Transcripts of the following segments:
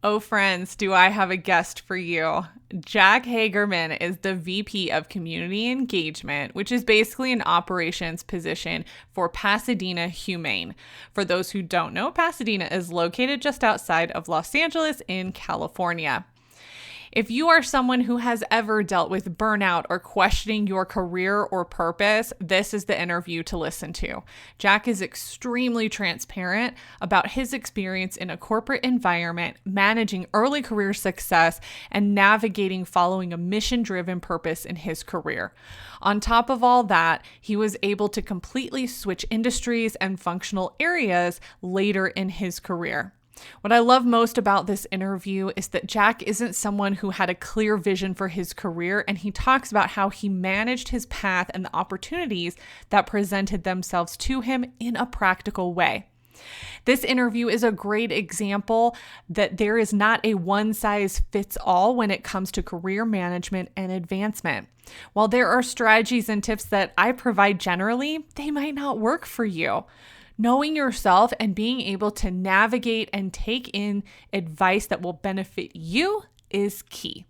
Oh, friends, do I have a guest for you? Jack Hagerman is the VP of Community Engagement, which is basically an operations position for Pasadena Humane. For those who don't know, Pasadena is located just outside of Los Angeles in California. If you are someone who has ever dealt with burnout or questioning your career or purpose, this is the interview to listen to. Jack is extremely transparent about his experience in a corporate environment, managing early career success, and navigating following a mission-driven purpose in his career. On top of all that, he was able to completely switch industries and functional areas later in his career. What I love most about this interview is that Jack isn't someone who had a clear vision for his career, and he talks about how he managed his path and the opportunities that presented themselves to him in a practical way. This interview is a great example that there is not a one-size-fits-all when it comes to career management and advancement. While there are strategies and tips that I provide generally, they might not work for you. Knowing yourself and being able to navigate and take in advice that will benefit you is key.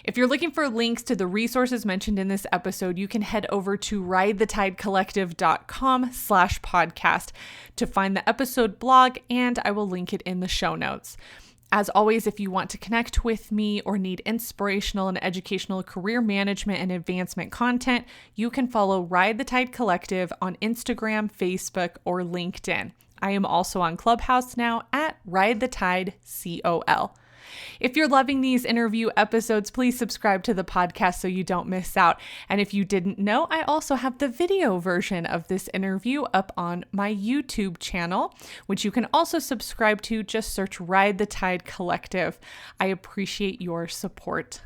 If you're looking for links to the resources mentioned in this episode, you can head over to ridethetidecollective.com/podcast to find the episode blog, and I will link it in the show notes. As always, if you want to connect with me or need inspirational and educational career management and advancement content, you can follow Ride the Tide Collective on Instagram, Facebook, or LinkedIn. I am also on Clubhouse now at Ride the Tide COL. If you're loving these interview episodes, please subscribe to the podcast so you don't miss out. And if you didn't know, I also have the video version of this interview up on my YouTube channel, which you can also subscribe to. Just search Ride the Tide Collective. I appreciate your support.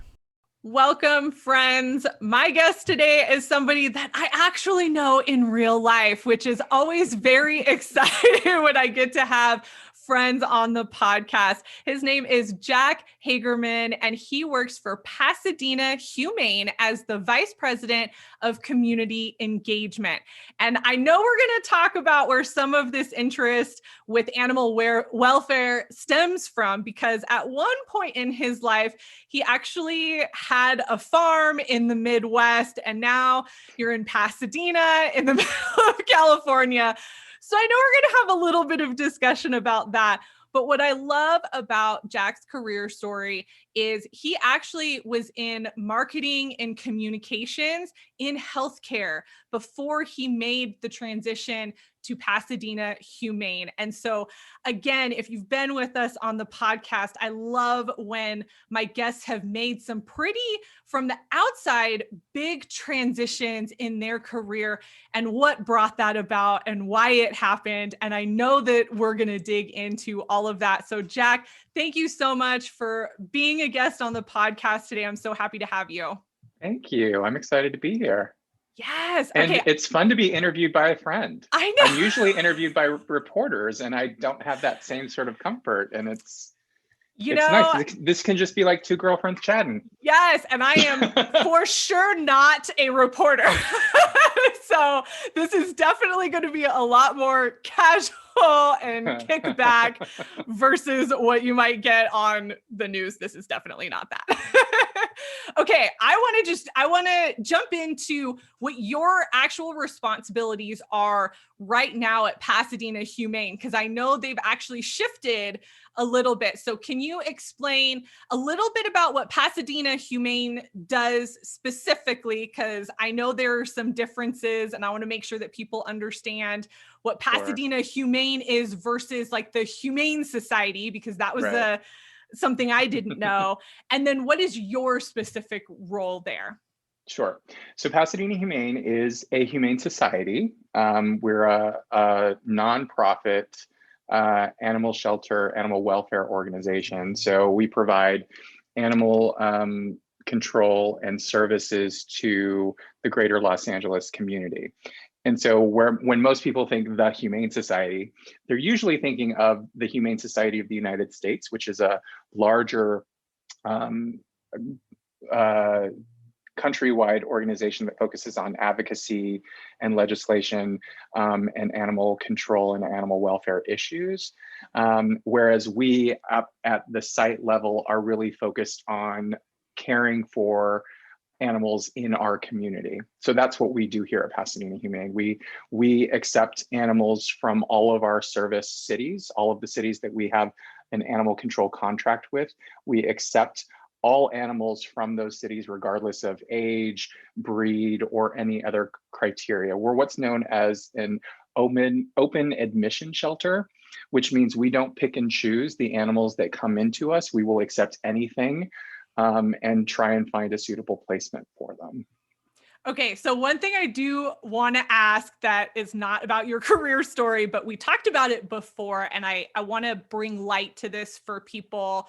Welcome, friends. My guest today is somebody that I actually know in real life, which is always very exciting when I get to have friends on the podcast. His name is Jack Hagerman, and he works for Pasadena Humane as the Vice President of Community Engagement. And I know we're going to talk about where some of this interest with animal welfare stems from, because at one point in his life, he actually had a farm in the Midwest, and now you're in Pasadena in the middle of California. So I know we're going to have a little bit of discussion about that. But what I love about Jack's career story is he actually was in marketing and communications in healthcare before he made the transition to Pasadena Humane. And so again, if you've been with us on the podcast, I love when my guests have made some pretty, from the outside, big transitions in their career and what brought that about and why it happened. And I know that we're going to dig into all of that. So Jack, thank you so much for being a guest on the podcast today. I'm so happy to have you. Thank you. I'm excited to be here. Yes. And okay. It's fun to be interviewed by a friend. I know. I'm usually interviewed by reporters, and I don't have that same sort of comfort. And it's nice. This can just be like two girlfriends chatting. Yes. And I am for sure not a reporter. So this is definitely going to be a lot more casual and kickback versus what you might get on the news. This is definitely not that. Okay, I want to jump into what your actual responsibilities are right now at Pasadena Humane, because I know they've actually shifted a little bit. So can you explain a little bit about what Pasadena Humane does specifically? Because I know there are some differences, and I want to make sure that people understand what Pasadena Humane is versus like the Humane Society, because that was something I didn't know. And then what is your specific role there? Sure. So Pasadena Humane is a humane society. We're a nonprofit animal shelter, animal welfare organization. So we provide animal control and services to the greater Los Angeles community. And so when most people think the Humane Society, they're usually thinking of the Humane Society of the United States, which is a larger countrywide organization that focuses on advocacy and legislation and animal control and animal welfare issues. Whereas we up at the site level are really focused on caring for animals in our community. So that's what we do here at Pasadena Humane. We accept animals from all of our service cities, all of the cities that we have an animal control contract with. We accept all animals from those cities, regardless of age, breed, or any other criteria. We're what's known as an open admission shelter, which means we don't pick and choose the animals that come into us. We will accept anything and try and find a suitable placement for them. Okay, so one thing I do want to ask that is not about your career story, but we talked about it before, and I want to bring light to this for people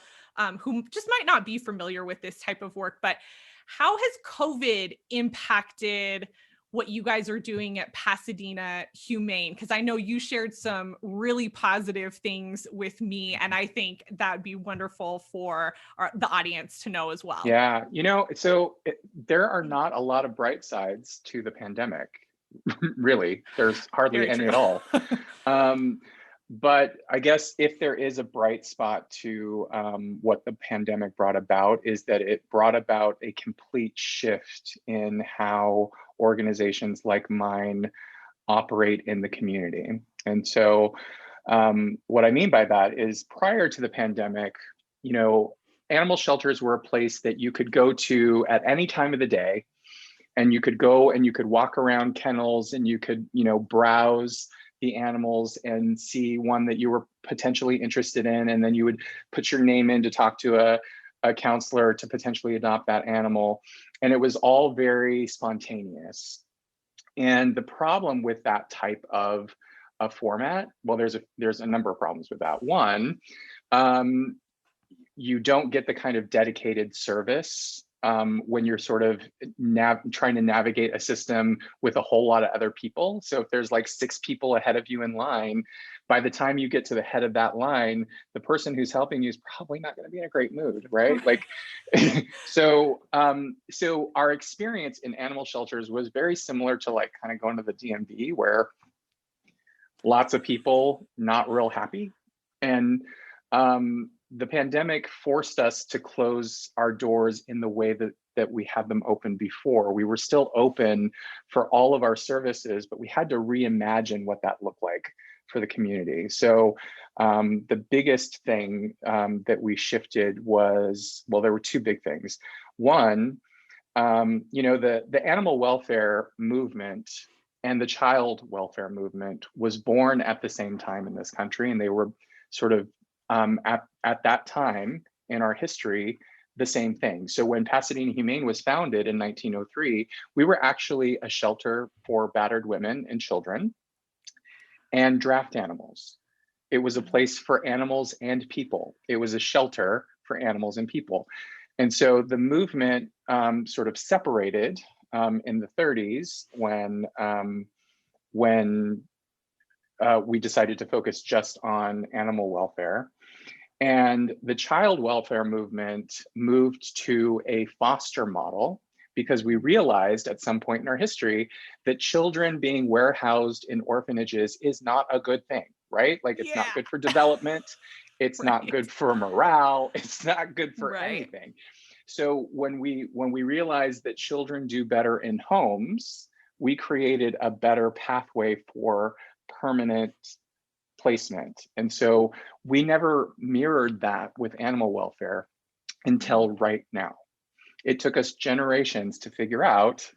who just might not be familiar with this type of work. But how has COVID impacted what you guys are doing at Pasadena Humane? Because I know you shared some really positive things with me, and I think that'd be wonderful for the audience to know as well. Yeah, there are not a lot of bright sides to the pandemic, really. There's hardly any at all. But I guess if there is a bright spot to what the pandemic brought about, is that it brought about a complete shift in how organizations like mine operate in the community. And so what I mean by that is prior to the pandemic, animal shelters were a place that you could go to at any time of the day, and you could go and you could walk around kennels and you could, browse the animals and see one that you were potentially interested in. And then you would put your name in to talk to a counselor to potentially adopt that animal. And it was all very spontaneous. And the problem with that type of a format, well, there's a number of problems with that. One, you don't get the kind of dedicated service when you're sort of trying to navigate a system with a whole lot of other people. So if there's like 6 people ahead of you in line, by the time you get to the head of that line, the person who's helping you is probably not going to be in a great mood, right? Like, so our experience in animal shelters was very similar to like kind of going to the DMV, where lots of people not real happy. And the pandemic forced us to close our doors in the way that we had them open before. We were still open for all of our services, but we had to reimagine what that looked like for the community. So the biggest thing that we shifted was, well, there were 2 big things. One, the animal welfare movement and the child welfare movement was born at the same time in this country, and they were sort of at that time in our history, the same thing. So when Pasadena Humane was founded in 1903, we were actually a shelter for battered women and children and draft animals. It was a place for animals and people. It was a shelter for animals and people. And so the movement sort of separated in the 30s when we decided to focus just on animal welfare. And the child welfare movement moved to a foster model because we realized at some point in our history that children being warehoused in orphanages is not a good thing, right? Like it's not good for development. It's not good for morale. It's not good for anything. So when we realized that children do better in homes, we created a better pathway for permanent placement. And so we never mirrored that with animal welfare until right now. It took us generations to figure out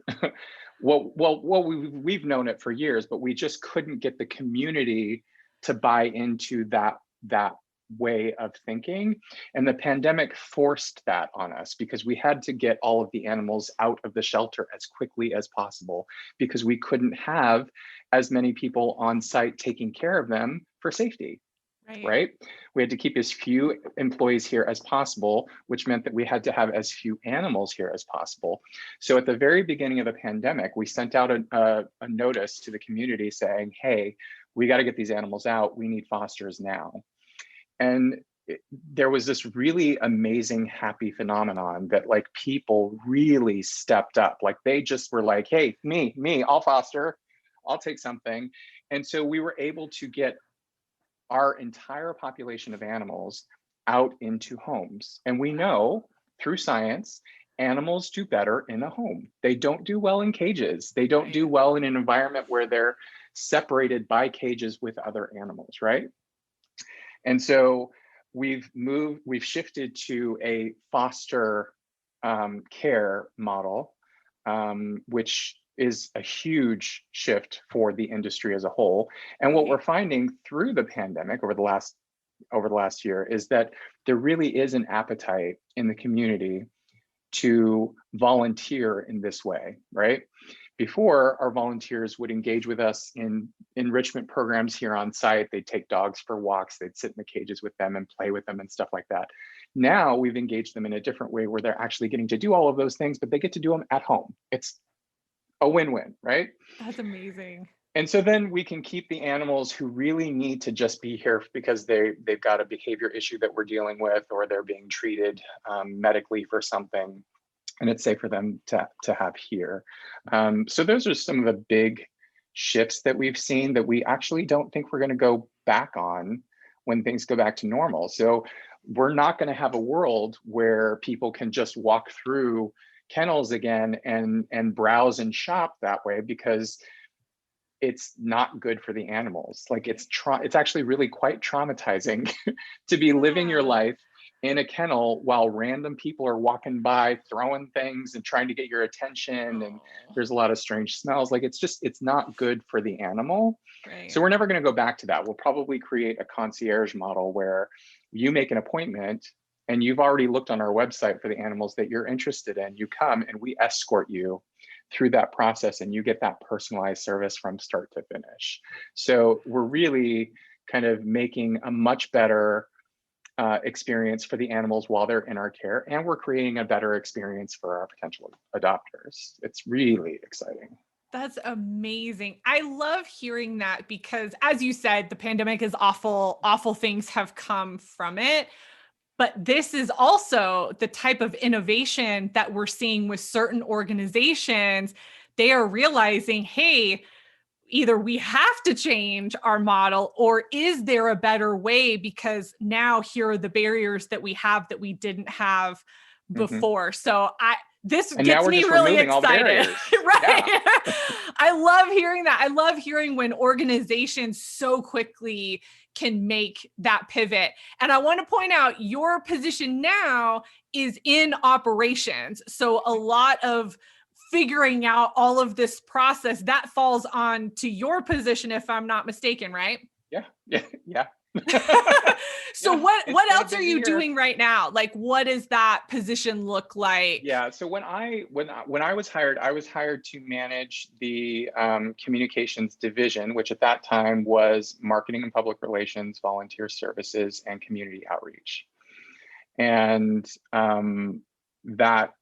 we've known it for years, but we just couldn't get the community to buy into that way of thinking. And the pandemic forced that on us because we had to get all of the animals out of the shelter as quickly as possible because we couldn't have as many people on site taking care of them for safety. Right? We had to keep as few employees here as possible, which meant that we had to have as few animals here as possible. So at the very beginning of the pandemic, we sent out a notice to the community saying, hey, we got to get these animals out. We need fosters now. And there was this really amazing happy phenomenon that like people really stepped up. Like they just were like, hey, me, I'll foster, I'll take something. And so we were able to get our entire population of animals out into homes. And we know through science, animals do better in a home. They don't do well in cages. They don't do well in an environment where they're separated by cages with other animals, right? And so we've shifted to a foster care model, which is a huge shift for the industry as a whole. And what we're finding through the pandemic over the last year is that there really is an appetite in the community to volunteer in this way, right? Before, our volunteers would engage with us in enrichment programs here on site. They'd take dogs for walks, they'd sit in the cages with them and play with them and stuff like that. Now we've engaged them in a different way where they're actually getting to do all of those things, but they get to do them at home. It's a win-win, right? That's amazing. And so then we can keep the animals who really need to just be here because they've got a behavior issue that we're dealing with, or they're being treated medically for something, and it's safe for them to have here. So those are some of the big shifts that we've seen that we actually don't think we're going to go back on when things go back to normal. So we're not going to have a world where people can just walk through kennels again and browse and shop that way, because it's not good for the animals. Like it's actually really quite traumatizing to be living your life in a kennel while random people are walking by throwing things and trying to get your attention, and there's a lot of strange smells. Like it's not good for the animal. Right. So we're never going to go back to that. We'll probably create a concierge model where you make an appointment and you've already looked on our website for the animals that you're interested in. You come and we escort you through that process, and you get that personalized service from start to finish. So we're really kind of making a much better experience for the animals while they're in our care, and we're creating a better experience for our potential adopters. It's really exciting. That's amazing. I love hearing that because, as you said, the pandemic is awful. Awful things have come from it. But this is also the type of innovation that we're seeing with certain organizations. They are realizing, hey, either we have to change our model, or is there a better way? Because now here are the barriers that we have that we didn't have before. So this gets me really excited. Right. Yeah. I love hearing that. I love hearing when organizations so quickly can make that pivot. And I want to point out your position now is in operations. So a lot of figuring out all of this process that falls on to your position, if I'm not mistaken, right? Yeah. So what else are you doing right now? Like, what does that position look like? Yeah. So when I was hired to manage the communications division, which at that time was marketing and public relations, volunteer services, and community outreach. And that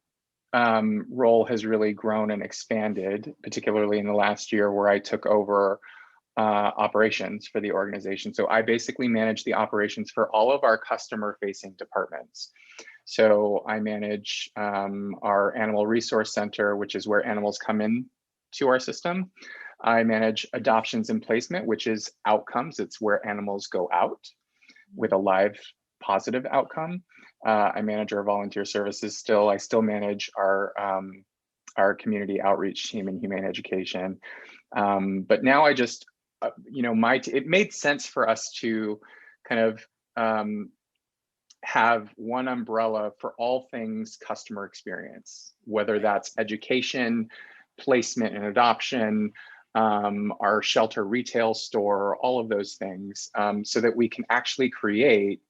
role has really grown and expanded, particularly in the last year, where I took over operations for the organization. So I basically manage the operations for all of our customer-facing departments. So I manage our animal resource center, which is where animals come in to our system. I manage adoptions and placement, which is outcomes. It's where animals go out with a live positive outcome. I manage our volunteer services still. I still manage our community outreach team and humane education. But now I just, it made sense for us to kind of have one umbrella for all things customer experience, whether that's education, placement and adoption, our shelter retail store, all of those things, so that we can actually create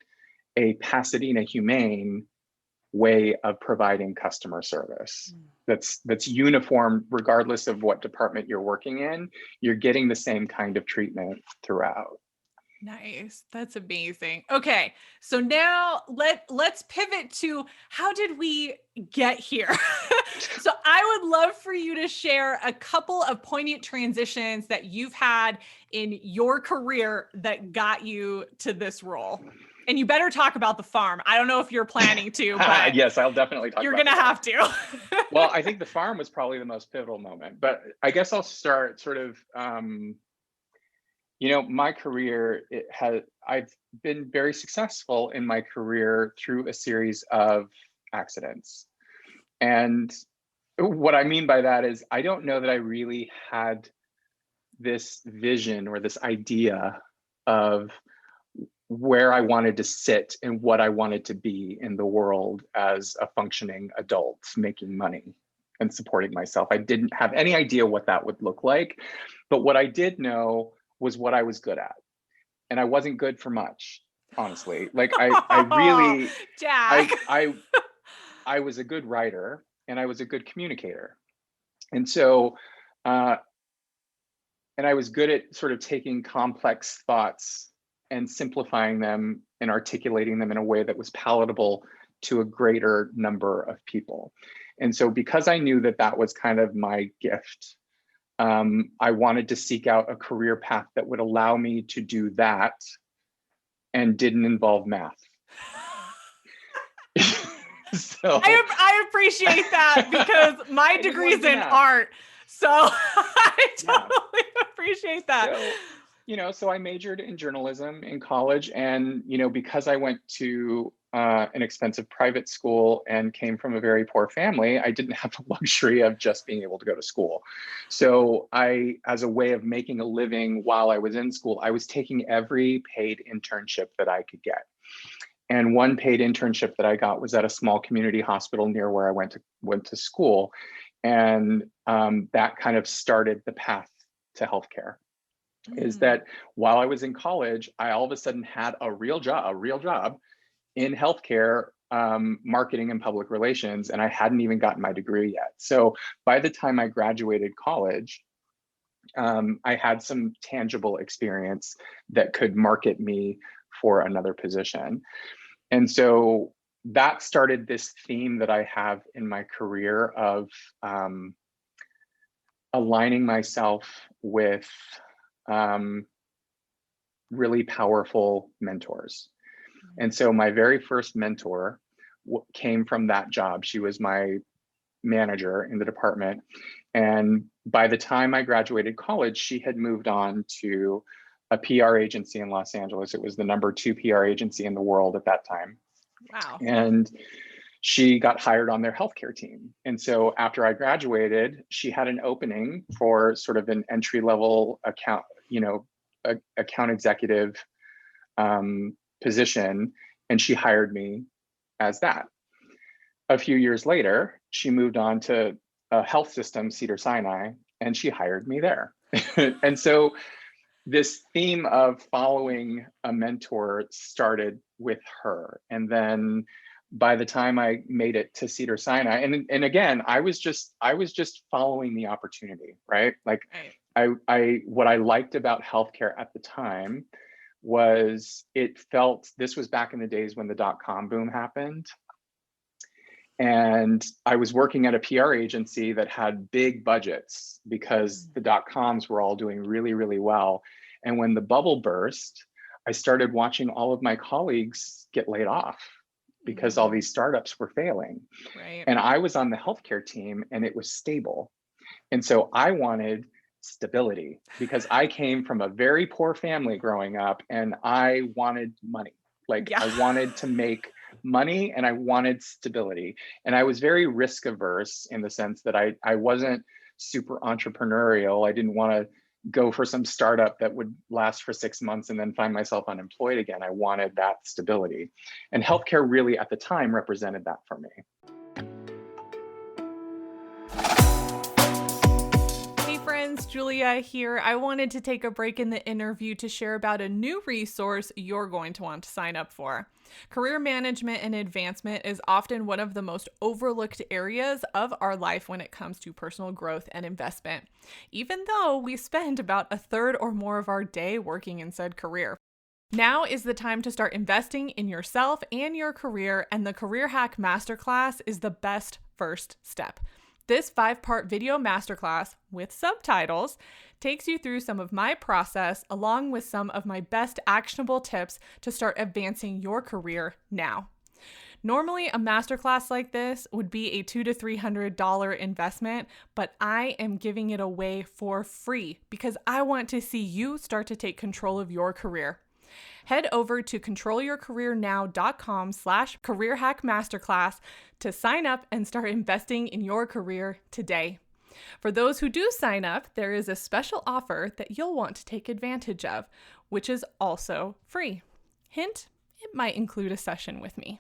a Pasadena humane way of providing customer service that's uniform regardless of what department you're working in. You're getting the same kind of treatment throughout. Nice. That's amazing. Okay. So now let's pivot to how did we get here? So I would love for you to share a couple of poignant transitions that you've had in your career that got you to this role. And you better talk about the farm. I don't know if you're planning to, but Yes, I'll definitely talk you're about going to have to. Well, I think the farm was probably the most pivotal moment, but I guess I'll start sort of, my career, I've been very successful in my career through a series of accidents. And what I mean by that is I don't know that I really had this vision or this idea of where I wanted to sit and what I wanted to be in the world as a functioning adult making money and supporting myself. I didn't have any idea what that would look like, but what I did know was what I was good at. And I wasn't good for much, honestly. Like I really, Jack. I was a good writer and I was a good communicator. And so, and I was good at sort of taking complex thoughts and simplifying them and articulating them in a way that was palatable to a greater number of people. And so because I knew that that was kind of my gift, I wanted to seek out a career path that would allow me to do that and didn't involve math. So I appreciate that because my degree's in art. So I totally appreciate that. So I majored in journalism in college. And, because I went to an expensive private school and came from a very poor family, I didn't have the luxury of just being able to go to school. So as a way of making a living while I was in school, I was taking every paid internship that I could get. And one paid internship that I got was at a small community hospital near where I went to school. And that kind of started the path to healthcare. Is that while I was in college, I all of a sudden had a real job in healthcare, marketing and public relations, and I hadn't even gotten my degree yet. So by the time I graduated college, I had some tangible experience that could market me for another position. And so that started this theme that I have in my career of aligning myself with really powerful mentors. And so my very first mentor came from that job. She was my manager in the department. And by the time I graduated college, she had moved on to a PR agency in Los Angeles. It was the number 2 PR agency in the world at that time. Wow. And she got hired on their healthcare team. And so after I graduated, she had an opening for sort of an entry-level account executive position, and she hired me as that. A few years later, she moved on to a health system, Cedars-Sinai, and she hired me there. And so this theme of following a mentor started with her. And then by the time I made it to Cedars-Sinai, and again, I was just following the opportunity, right? Like I what I liked about healthcare at the time was this was back in the days when the dot-com boom happened. And I was working at a PR agency that had big budgets because the dot-coms were all doing really, really well. And when the bubble burst, I started watching all of my colleagues get laid off because all these startups were failing. Right. And I was on the healthcare team and it was stable. And so I wanted stability because I came from a very poor family growing up and I wanted money. I wanted to make money and I wanted stability. And I was very risk averse in the sense that I wasn't super entrepreneurial. I didn't want to go for some startup that would last for 6 months and then find myself unemployed again. I wanted that stability. And healthcare really at the time represented that for me. Julia here. I wanted to take a break in the interview to share about a new resource you're going to want to sign up for. Career management and advancement is often one of the most overlooked areas of our life when it comes to personal growth and investment, even though we spend about a third or more of our day working in said career. Now is the time to start investing in yourself and your career, and the Career Hack Masterclass is the best first step. This 5-part video masterclass with subtitles takes you through some of my process along with some of my best actionable tips to start advancing your career now. Normally, a masterclass like this would be a $200 to $300 investment, but I am giving it away for free because I want to see you start to take control of your career. Head over to controlyourcareernow.com/careerhackmasterclass to sign up and start investing in your career today. For those who do sign up, there is a special offer that you'll want to take advantage of, which is also free. Hint, it might include a session with me.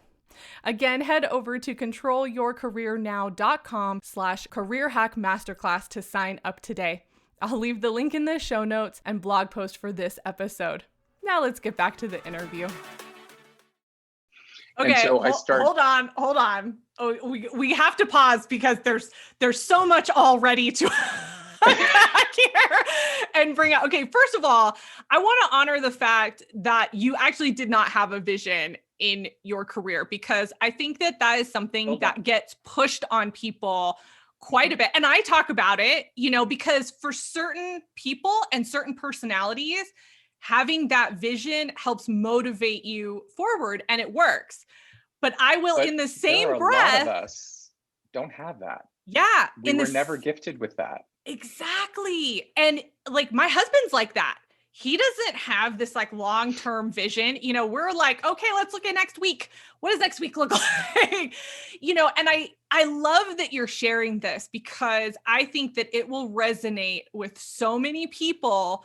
Again, head over to controlyourcareernow.com/careerhackmasterclass to sign up today. I'll leave the link in the show notes and blog post for this episode. Now let's get back to the interview. Okay, so hold on. Oh, we have to pause because there's so much already to unpack here and bring out. Okay, first of all, I want to honor the fact that you actually did not have a vision in your career, because I think that is something that gets pushed on people quite a bit. And I talk about it, because for certain people and certain personalities, having that vision helps motivate you forward and it works. But I will, in the same breath, a lot of us don't have that. Yeah. We were never gifted with that. Exactly. And like my husband's like that. He doesn't have this like long-term vision. We're like, okay, let's look at next week. What does next week look like? And I love that you're sharing this because I think that it will resonate with so many people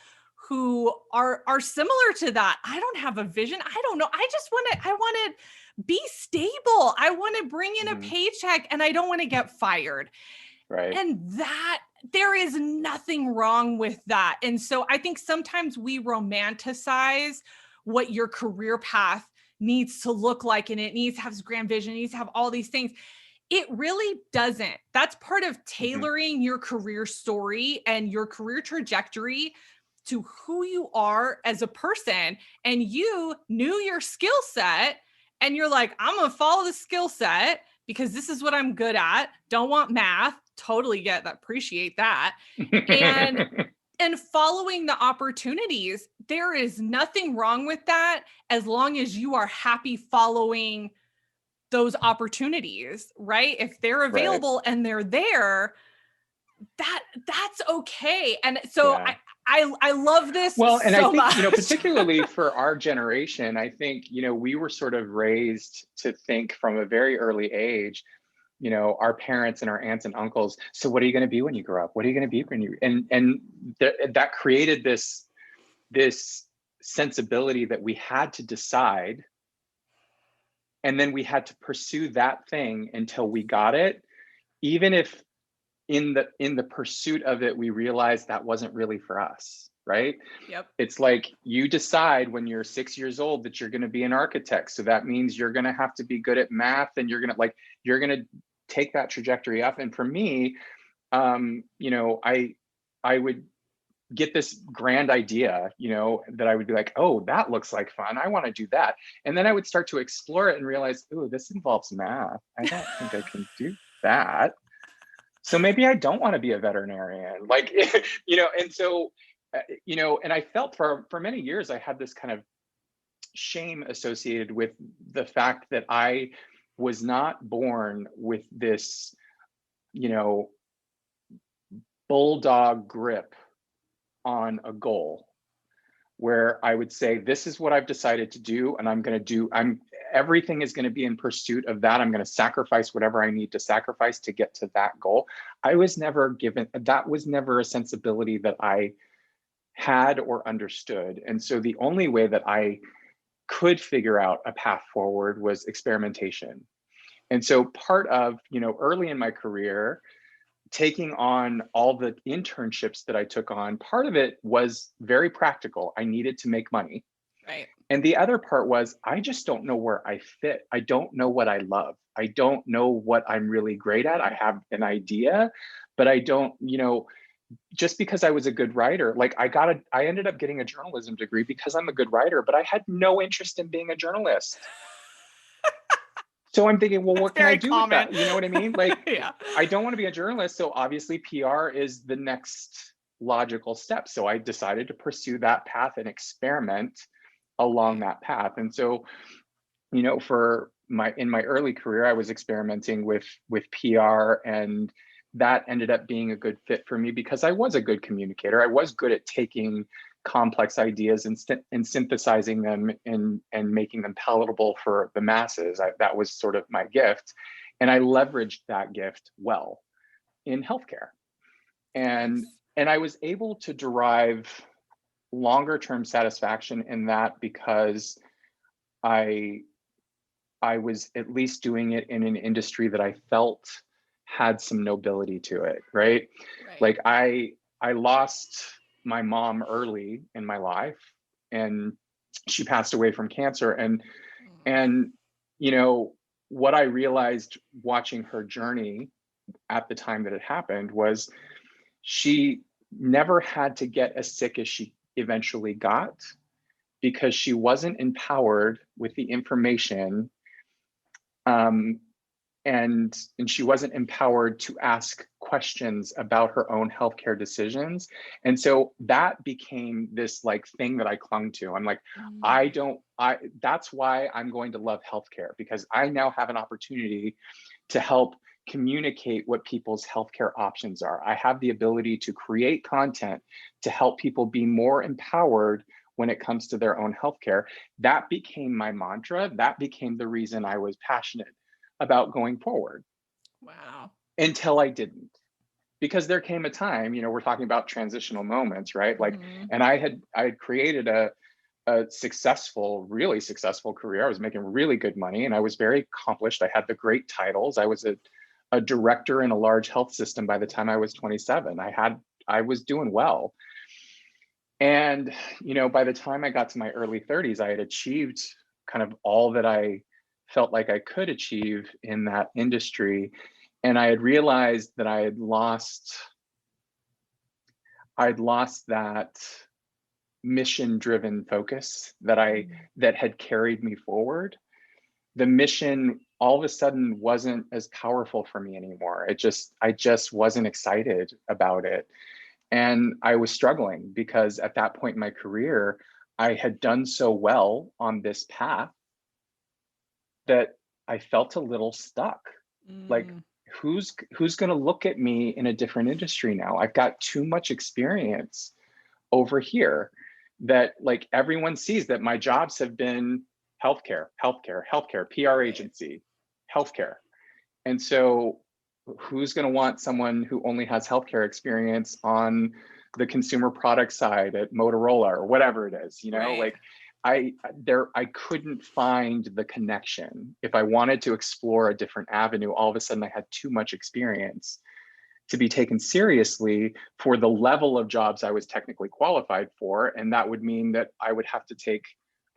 who are similar to that. I don't have a vision. I don't know. I want to be stable. I want to bring in a paycheck and I don't want to get fired. Right. And that there is nothing wrong with that. And so I think sometimes we romanticize what your career path needs to look like, and it needs to have this grand vision, it needs to have all these things. It really doesn't. That's part of tailoring your career story and your career trajectory to who you are as a person. And you knew your skill set and you're like, I'm going to follow the skill set because this is what I'm good at. Don't want math. Totally get that. Appreciate that. And following the opportunities, there is nothing wrong with that as long as you are happy following those opportunities, right? If they're available and they're there, that's okay. And so I love this. Well, and so I think, much. Particularly for our generation, I think, we were sort of raised to think from a very early age, our parents and our aunts and uncles. So what are you going to be when you grow up? What are you going to be when you, that created this sensibility that we had to decide. And then we had to pursue that thing until we got it, even if in the pursuit of it, we realized that wasn't really for us, right? Yep. It's like you decide when you're 6 years old that you're going to be an architect. So that means you're going to have to be good at math and you're going to take that trajectory up. And for me, I would get this grand idea, that I would be like, oh, that looks like fun. I want to do that. And then I would start to explore it and realize, oh, this involves math. I don't think I can do that. So maybe I don't want to be a veterinarian, and so, and I felt for many years, I had this kind of shame associated with the fact that I was not born with this, bulldog grip on a goal where I would say, this is what I've decided to do. And everything is going to be in pursuit of that. I'm going to sacrifice whatever I need to sacrifice to get to that goal. That was never a sensibility that I had or understood. And so the only way that I could figure out a path forward was experimentation. And so part of, early in my career, taking on all the internships that I took on, part of it was very practical. I needed to make money. Right. And the other part was, I just don't know where I fit. I don't know what I love. I don't know what I'm really great at. I have an idea, but I don't, just because I was a good writer, I ended up getting a journalism degree because I'm a good writer, but I had no interest in being a journalist. So I'm thinking, well, That's what can I very do with common. that? You know what I mean? Like, Yeah. I don't want to be a journalist. So obviously, PR is the next logical step. So I decided to pursue that path and experiment along Right. that path. And so, for in my early career, I was experimenting with PR, and that ended up being a good fit for me because I was a good communicator. I was good at taking complex ideas and synthesizing them and making them palatable for the masses. That was sort of my gift, and I leveraged that gift well in healthcare. And Nice. and I was able to derive longer term satisfaction in that because I I was at least doing it in an industry that I felt had some nobility to it, right? Right. Like I lost my mom early in my life, and she passed away from cancer. Mm. And you know what I realized watching her journey at the time that it happened was she never had to get as sick as she eventually got because she wasn't empowered with the information, um, and she wasn't empowered to ask questions about her own healthcare decisions. And so that became this like thing that I clung to. I'm like, I Mm. don't I that's why I'm going to love healthcare, because I now have an opportunity to help communicate what people's healthcare options are. I have the ability to create content to help people be more empowered when it comes to their own healthcare. That became my mantra. That became the reason I was passionate about going forward, Wow. until I didn't. Because there came a time, we're talking about transitional moments, right? Like, Hmm. and I had created a successful, really successful career. I was making really good money and I was very accomplished. I had the great titles. I was a director in a large health system by the time I was 27. I was doing well. And, by the time I got to my early 30s, I had achieved kind of all that I felt like I could achieve in that industry. And I had realized that I'd lost that mission driven focus Mm. that had carried me forward. The mission all of a sudden wasn't as powerful for me anymore. I just wasn't excited about it. And I was struggling because at that point in my career, I had done so well on this path that I felt a little stuck. Like, Mm. who's going to look at me in a different industry now? I've got too much experience over here, that like everyone sees that my jobs have been healthcare, healthcare, healthcare, PR Right. agency, healthcare. And so who's going to want someone who only has healthcare experience on the consumer product side at Motorola or whatever it is, Right. like I couldn't find the connection. If I wanted to explore a different avenue, all of a sudden I had too much experience to be taken seriously for the level of jobs I was technically qualified for. And that would mean that I would have to take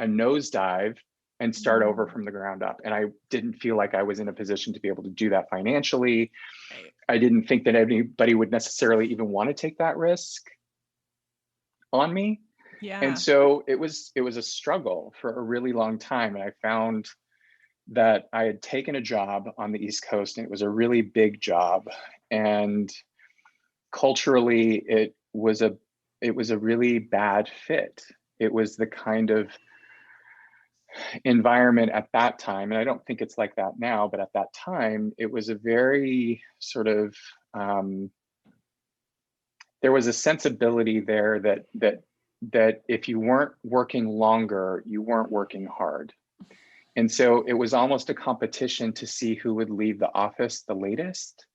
a nosedive and start over Mm. from the ground up. And I didn't feel like I was in a position to be able to do that financially. Right. I didn't think that anybody would necessarily even want to take that risk on me. And Yeah. so it was a struggle for a really long time. And I found that I had taken a job on the East Coast, and it was a really big job. And culturally it was a really bad fit. It was the kind of environment at that time, and I don't think it's like that now, but at that time it was a very sort of, there was a sensibility there that if you weren't working longer, you weren't working hard. And so it was almost a competition to see who would leave the office the latest.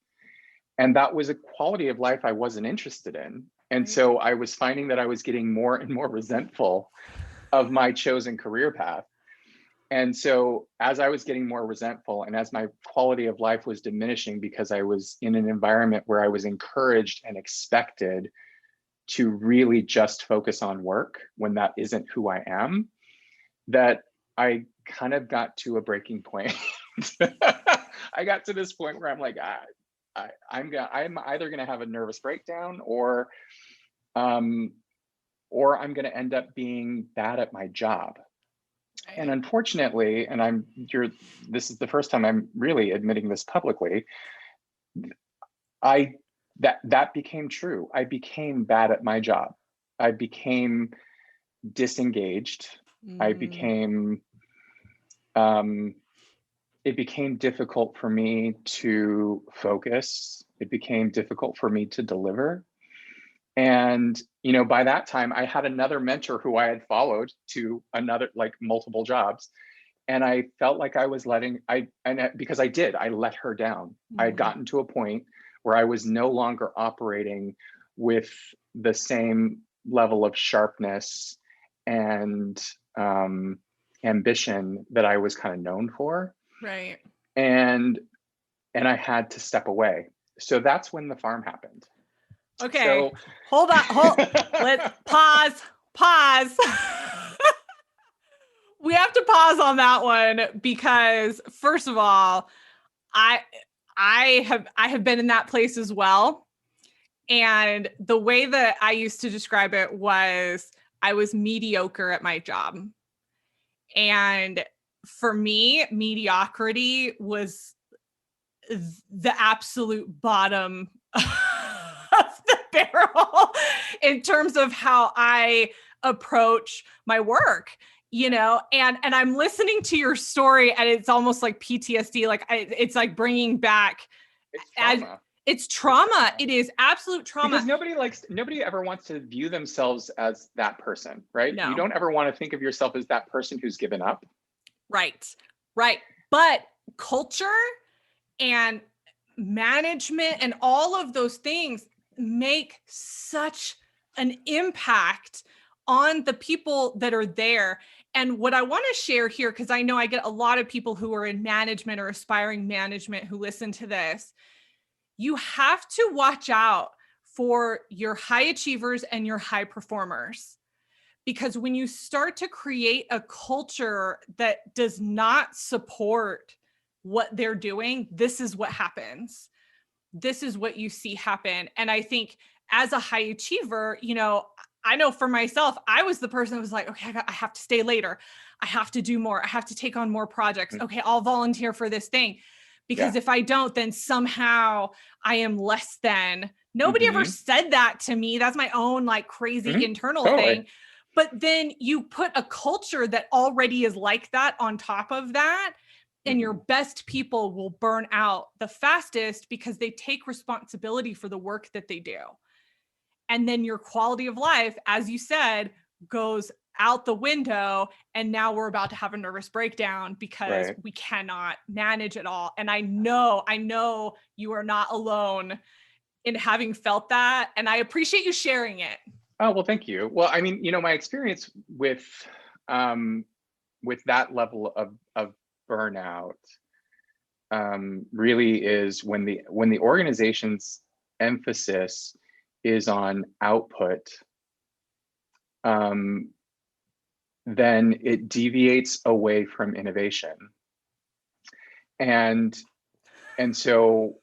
And that was a quality of life I wasn't interested in. And Right. so I was finding that I was getting more and more resentful of my chosen career path. And so as I was getting more resentful and as my quality of life was diminishing because I was in an environment where I was encouraged and expected to really just focus on work when that isn't who I am, that I kind of got to a breaking point. I got to this point where I'm like, I'm either gonna have a nervous breakdown, um, or I'm gonna end up being bad at my job. And Right. unfortunately, and this is the first time I'm really admitting this publicly, I that became true. I became bad at my job. I became disengaged. I Mm, became um, it became difficult for me to focus. It became difficult for me to deliver. And by that time, I had another mentor who I had followed to another, like, multiple jobs, and I felt like I was because I let her down. I had mm, gotten to a point where I was no longer operating with the same level of sharpness and ambition that I was kind of known for, right. and I had to step away. So that's when the farm happened. Okay. So Hold on. Let's pause. We have to pause on that one because first of all, I I have been in that place as well. And the way that I used to describe it was I was mediocre at my job. And for me, mediocrity was the absolute bottom of the barrel in terms of how I approach my work, and I'm listening to your story and it's almost like PTSD, like it's like bringing back it's as trauma. it's It's trauma. trauma. It is absolute trauma. Because nobody ever wants to view themselves as that person, right? You No. don't ever want to think of yourself as that person who's given up. Right. Right. But culture and management and all of those things make such an impact on the people that are there. And what I want to share here, because I know I get a lot of people who are in management or aspiring management who listen to this, you have to watch out for your high achievers and your high performers. Because when you start to create a culture that does not support what they're doing, this is what happens. This is what you see happen. And I think as a high achiever, I know for myself, I was the person that was like, okay, I have to stay later. I have to do more. I have to take on more projects. Okay, I'll volunteer for this thing. Because Yeah. if I don't, then somehow I am less than. Nobody ever Mm-hmm. said that to me. That's my own like crazy Mm-hmm. internal Totally. thing. But then you put a culture that already is like that on top of that, and your Mm-hmm. best people will burn out the fastest because they take responsibility for the work that they do. And then your quality of life, as you said, goes out the window. And now we're about to have a nervous breakdown because Right. we cannot manage it all. And I know you are not alone in having felt that. And I appreciate you sharing it. Oh, well, thank you. Well, I mean, my experience um, with that level of burnout really is when the organization's emphasis is on output, um, then it deviates away from innovation. And so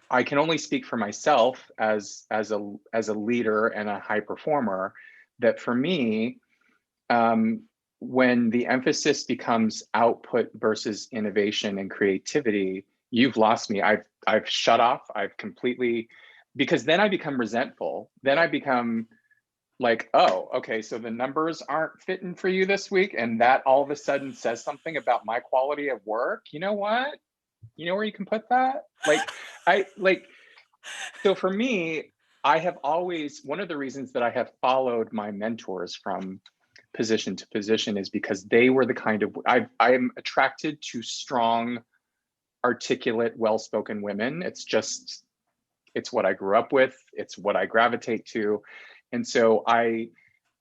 I can only speak for myself as a leader and a high performer, that for me, when the emphasis becomes output versus innovation and creativity, you've lost me. I've shut off. I've completely, because then I become resentful. Then I become like, oh, okay, so the numbers aren't fitting for you this week, and that all of a sudden says something about my quality of work. You know what? You know where you can put that? I like so for me, I have always, one of the reasons that I have followed my mentors from position to position is because they were the kind of, I'm attracted to strong, articulate, well-spoken women. It's what I grew up with. It's what I gravitate to. And so I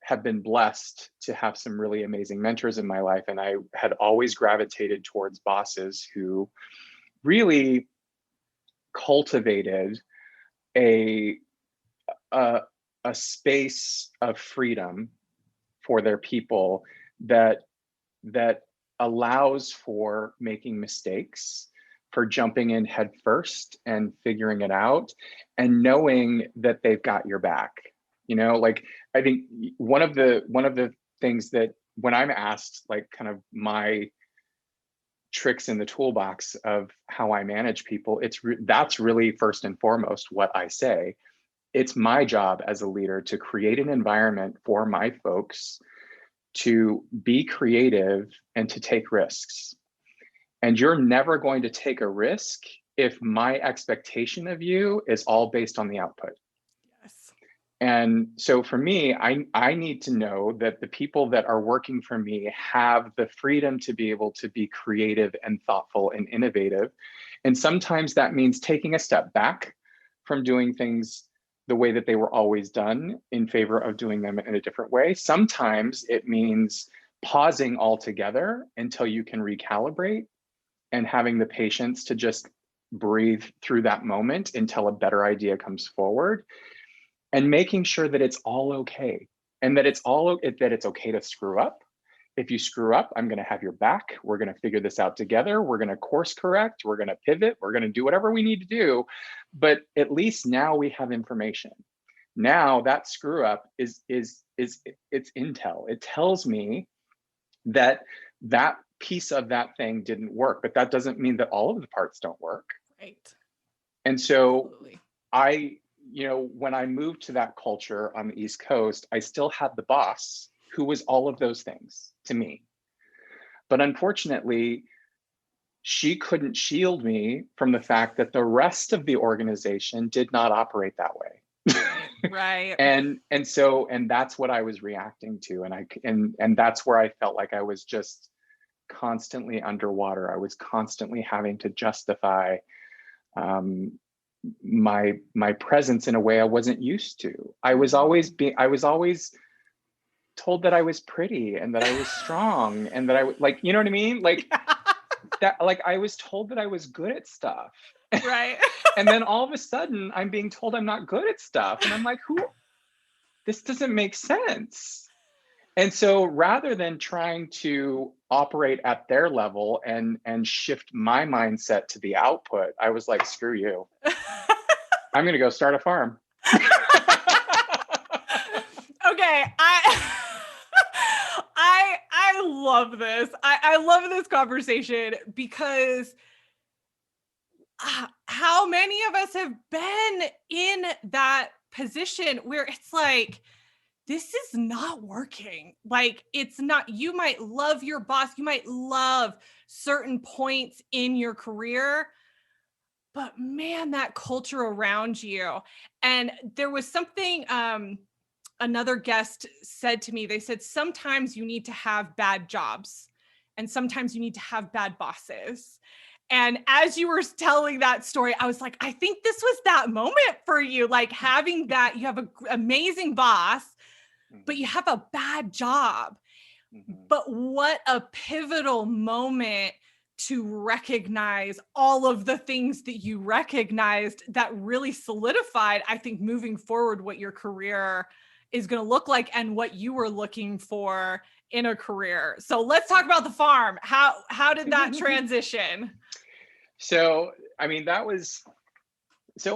have been blessed to have some really amazing mentors in my life. And I had always gravitated towards bosses who really cultivated a a, a space of freedom for their people that allows for making mistakes, for jumping in head first and figuring it out, and knowing that they've got your back. Like, I think one of the things that when I'm asked like kind of my tricks in the toolbox of how I manage people, that's really first and foremost what I say. It's my job as a leader to create an environment for my folks to be creative and to take risks. And you're never going to take a risk if my expectation of you is all based on the output. Yes. And so for me, I need to know that the people that are working for me have the freedom to be able to be creative and thoughtful and innovative. And sometimes that means taking a step back from doing things the way that they were always done in favor of doing them in a different way. Sometimes it means pausing altogether until you can recalibrate and having the patience to just breathe through that moment until a better idea comes forward, and making sure that it's all okay, and that it's okay to screw up. If you screw up, I'm going to have your back. We're going to figure this out together. We're going to course correct. We're going to pivot. We're going to do whatever we need to do. But at least now we have information. Now that screw up is it's intel. It tells me that that piece of that thing didn't work, but that doesn't mean that all of the parts don't work. Right. And so Absolutely. when I moved to that culture on the East Coast, I still had the boss who was all of those things to me. But unfortunately, she couldn't shield me from the fact that the rest of the organization did not operate that way. Right. And that's what I was reacting to. And that's where I felt like I was just constantly underwater. I was constantly having to justify my presence in a way I wasn't used to. I was always told that I was pretty and that I was strong and that I like, you know what I mean? Like that, like I was told that I was good at stuff. Right. And then all of a sudden I'm being told I'm not good at stuff. And I'm like, this doesn't make sense. And so rather than trying to operate at their level and shift my mindset to the output, I was like, screw you. I'm going to go start a farm. Okay, I love this. I love this conversation because how many of us have been in that position where it's like, this is not working. Like, it's not, you might love your boss, you might love certain points in your career, but man, that culture around you. And there was something another guest said to me. They said, sometimes you need to have bad jobs and sometimes you need to have bad bosses. And as you were telling that story, I was like, I think this was that moment for you, like having that, you have an amazing boss, but you have a bad job. Mm-hmm. But what a pivotal moment to recognize all of the things that you recognized that really solidified, I think, moving forward, what your career is going to look like and what you were looking for in a career. So let's talk about the farm. How did that transition? So, I mean,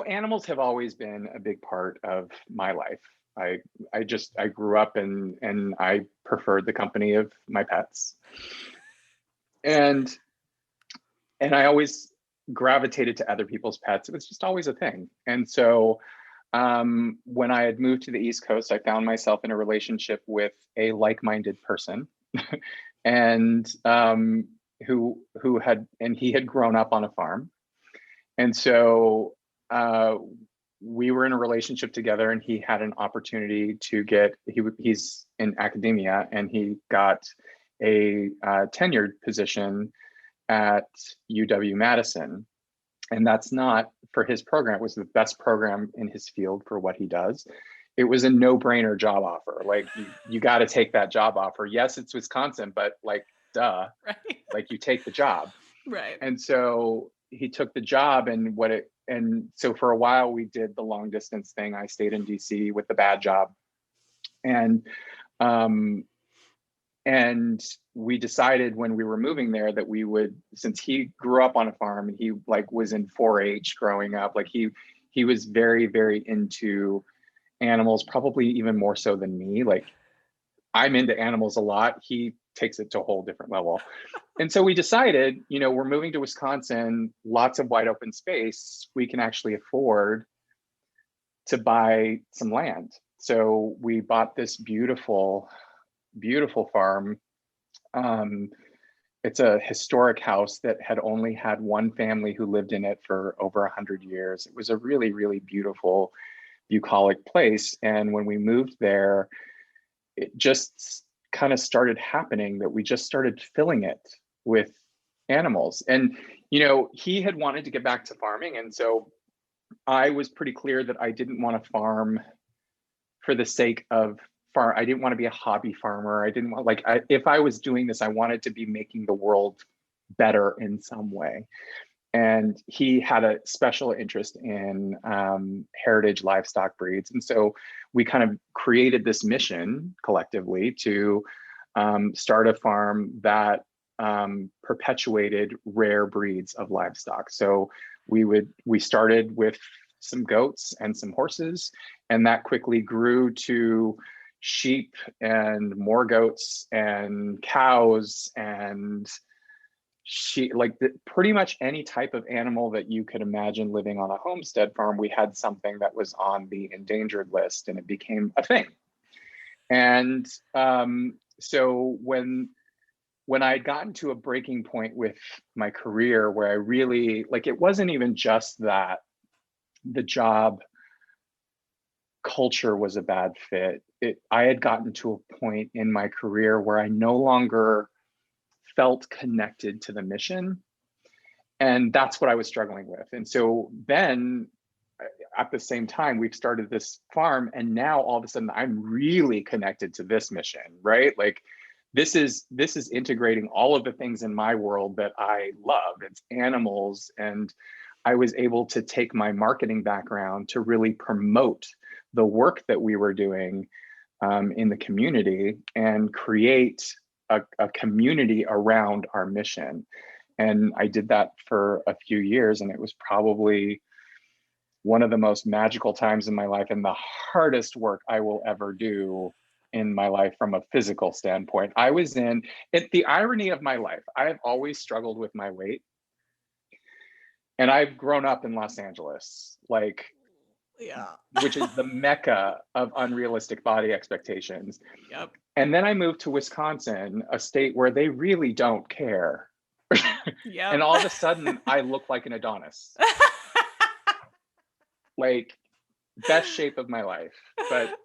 animals have always been a big part of my life. I grew up and I preferred the company of my pets. And I always gravitated to other people's pets. It was just always a thing. And so when I had moved to the East Coast, I found myself in a relationship with a like-minded person and he had grown up on a farm. And so we were in a relationship together, and he had an opportunity to he's in academia, and he got a tenured position at UW-Madison. And that's not for his program. It was the best program in his field for what he does. It was a no-brainer job offer. Like you got to take that job offer. Yes, it's Wisconsin, but like, duh, right. Like you take the job. Right. And so he took the job, and so for a while we did the long distance thing. I stayed in DC with the bad job. And we decided when we were moving there that we would, since he grew up on a farm and he like was in 4-H growing up, like he was very, very into animals, probably even more so than me. Like I'm into animals a lot. He takes it to a whole different level. And so we decided, we're moving to Wisconsin, lots of wide open space. We can actually afford to buy some land. So we bought this beautiful, beautiful farm. It's a historic house that had only had one family who lived in it for over 100 years. It was a really, really beautiful, bucolic place. And when we moved there, it just kind of started happening that we just started filling it with animals. And, he had wanted to get back to farming. And so I was pretty clear that I didn't want to farm for the sake of farm. I didn't want to be a hobby farmer. I didn't want, if I was doing this, I wanted to be making the world better in some way. And he had a special interest in heritage livestock breeds. And so we kind of created this mission collectively to start a farm that perpetuated rare breeds of livestock. So we started with some goats and some horses, and that quickly grew to sheep and more goats and cows and pretty much any type of animal that you could imagine living on a homestead farm. We had something that was on the endangered list, and it became a thing. And so when I had gotten to a breaking point with my career where I really, it wasn't even just that the job culture was a bad fit. I had gotten to a point in my career where I no longer felt connected to the mission. And that's what I was struggling with. And so then at the same time, we've started this farm, and now all of a sudden I'm really connected to this mission, right? This is integrating all of the things in my world that I love. It's animals. And I was able to take my marketing background to really promote the work that we were doing in the community and create a community around our mission. And I did that for a few years, and it was probably one of the most magical times in my life and the hardest work I will ever do in my life from a physical standpoint. I was in it. The irony of my life, I've always struggled with my weight. And I've grown up in Los Angeles, which is the mecca of unrealistic body expectations. Yep. And then I moved to Wisconsin, a state where they really don't care. Yep. And all of a sudden, I look like an Adonis. Best shape of my life. But,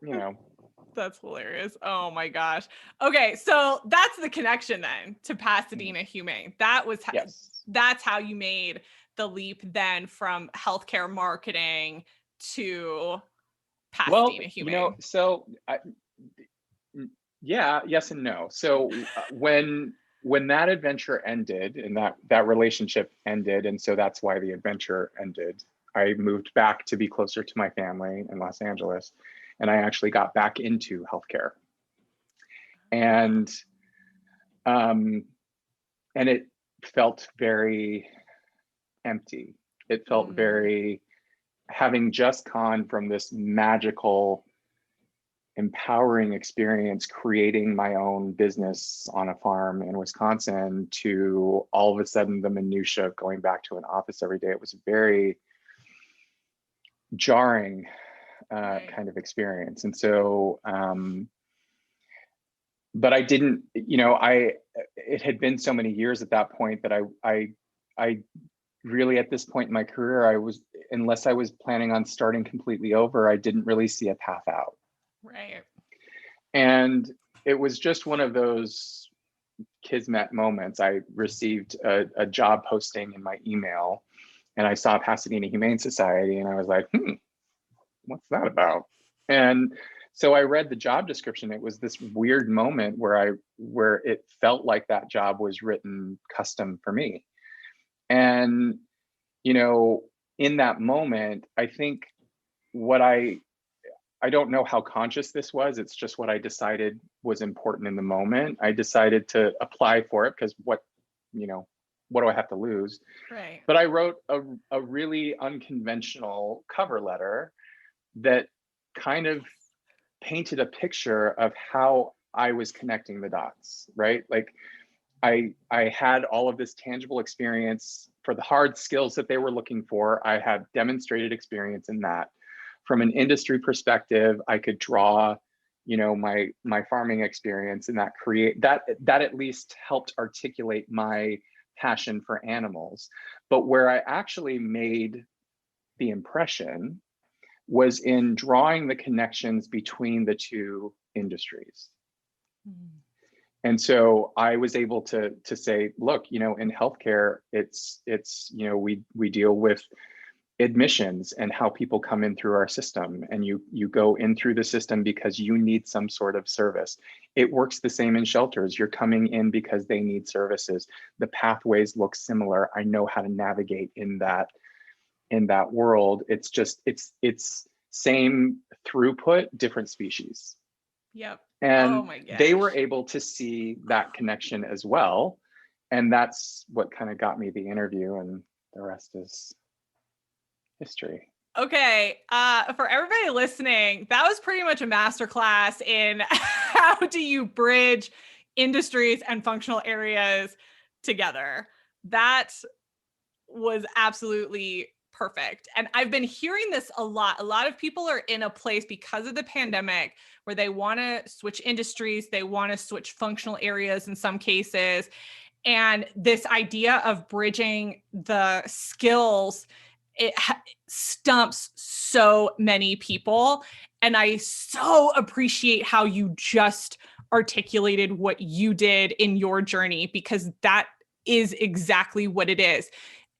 That's hilarious. Oh my gosh. Okay, so that's the connection then to Pasadena Humane. That was yes. That's how you made the leap then from healthcare marketing to Pasadena Humane. Yes and no. So when that adventure ended and that relationship ended, and so that's why the adventure ended, I moved back to be closer to my family in Los Angeles, and I actually got back into healthcare. And it felt very empty. It felt very, having just gone from this magical, empowering experience creating my own business on a farm in Wisconsin to all of a sudden the minutia of going back to an office every day. It was a very jarring kind of experience. And so, but I didn't, it had been so many years at that point that I really, at this point in my career, unless I was planning on starting completely over, I didn't really see a path out. Right. And it was just one of those kismet moments. I received a job posting in my email, and I saw Pasadena Humane Society, and I was like, what's that about? And so I read the job description. It was this weird moment where it felt like that job was written custom for me. And, in that moment, I think I don't know how conscious this was. It's just what I decided was important in the moment. I decided to apply for it because what do I have to lose? Right. But I wrote a really unconventional cover letter that kind of painted a picture of how I was connecting the dots, right? Like I had all of this tangible experience for the hard skills that they were looking for. I had demonstrated experience in that. From an industry perspective, I could draw, my farming experience, and that at least helped articulate my passion for animals. But where I actually made the impression was in drawing the connections between the two industries. Mm. And so I was able to say, look, in healthcare, it's we deal with admissions and how people come in through our system, and you go in through the system because you need some sort of service. It works the same in shelters. You're coming in because they need services. The pathways look similar. I know how to navigate in that world. It's same throughput, different species. Yep. Oh And my they were gosh. able to see that connection as well. And that's what kind of got me the interview, and the rest is history. Okay, for everybody listening, that was pretty much a masterclass in how do you bridge industries and functional areas together. That was absolutely perfect. And I've been hearing this a lot. A lot of people are in a place because of the pandemic where they want to switch industries, they want to switch functional areas in some cases. And this idea of bridging the skills, it stumps so many people. And I so appreciate how you just articulated what you did in your journey, because that is exactly what it is.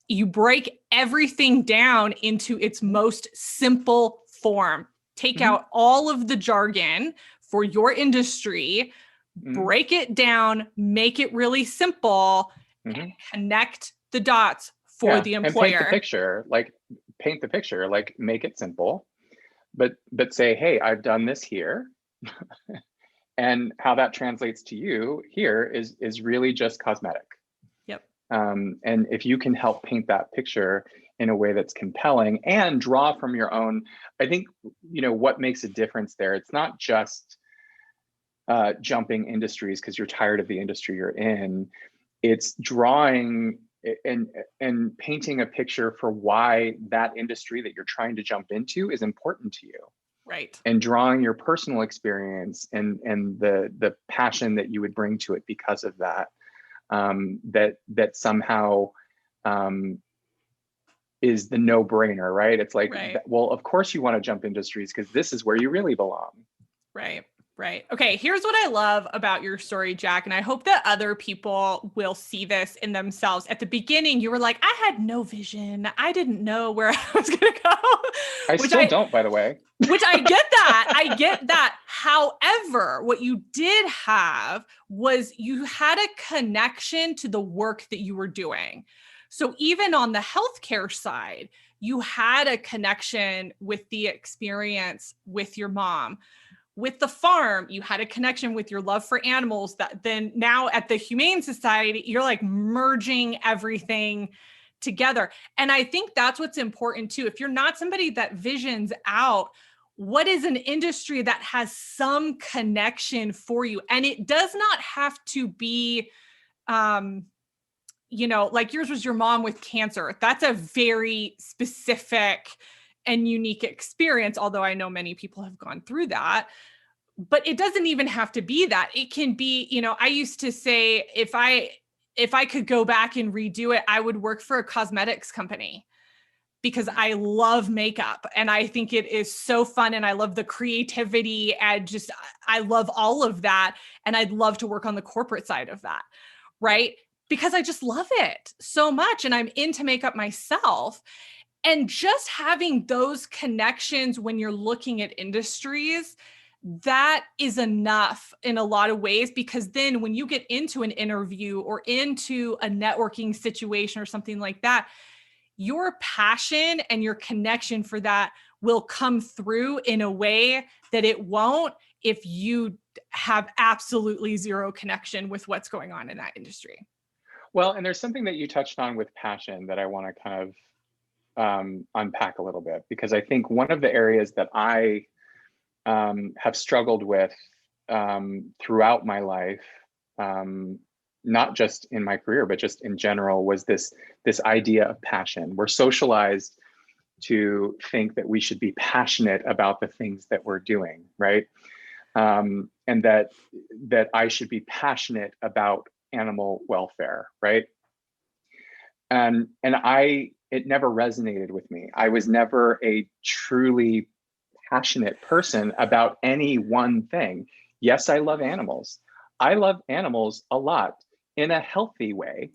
You break everything down into its most simple form. Take Mm-hmm. out all of the jargon for your industry, Mm-hmm. break it down, make it really simple, and Mm-hmm. connect the dots for Yeah, the and paint the employer. picture, like make it simple, but say, hey, I've done this here, and how that translates to you here is really just cosmetic. Yep. And if you can help paint that picture in a way that's compelling and draw from your own, I think, what makes a difference there. It's not just jumping industries because you're tired of the industry you're in. It's drawing and painting a picture for why that industry that you're trying to jump into is important to you, Right. and drawing your personal experience and the passion that you would bring to it because of that. That somehow is the no-brainer, right? It's like, Right. well, of course you want to jump industries because this is where you really belong. Right. Right. Okay. Here's what I love about your story, Jack. And I hope that other people will see this in themselves. At the beginning, you were like, I had no vision. I didn't know where I was going to go, I which still don't, by the way. I get that. I get that. However, what you did have was you had a connection to the work that you were doing. So even on the healthcare side, you had a connection with the experience with your mom. With the farm, you had a connection with your love for animals, that then now at the Humane Society, you're like merging everything together. And I think that's what's important too. If you're not somebody that visions out, what is an industry that has some connection for you? And it does not have to be, like yours was your mom with cancer. That's a very specific and unique experience, although I know many people have gone through that. But it doesn't even have to be that. It can be, I used to say, if I could go back and redo it, I would work for a cosmetics company because I love makeup and I think it is so fun and I love the creativity and just I love all of that, and I'd love to work on the corporate side of that, right? Because I just love it so much and I'm into makeup myself. And just having those connections when you're looking at industries, that is enough in a lot of ways, because then when you get into an interview or into a networking situation or something like that, your passion and your connection for that will come through in a way that it won't if you have absolutely zero connection with what's going on in that industry. Well, and there's something that you touched on with passion that I want to kind of unpack a little bit, because I think one of the areas that I have struggled with throughout my life, not just in my career, but just in general, was this idea of passion. We're socialized to think that we should be passionate about the things that we're doing, right? And that I should be passionate about animal welfare, right? And it never resonated with me. I was never a truly passionate person about any one thing. Yes, I love animals. I love animals a lot in a healthy way.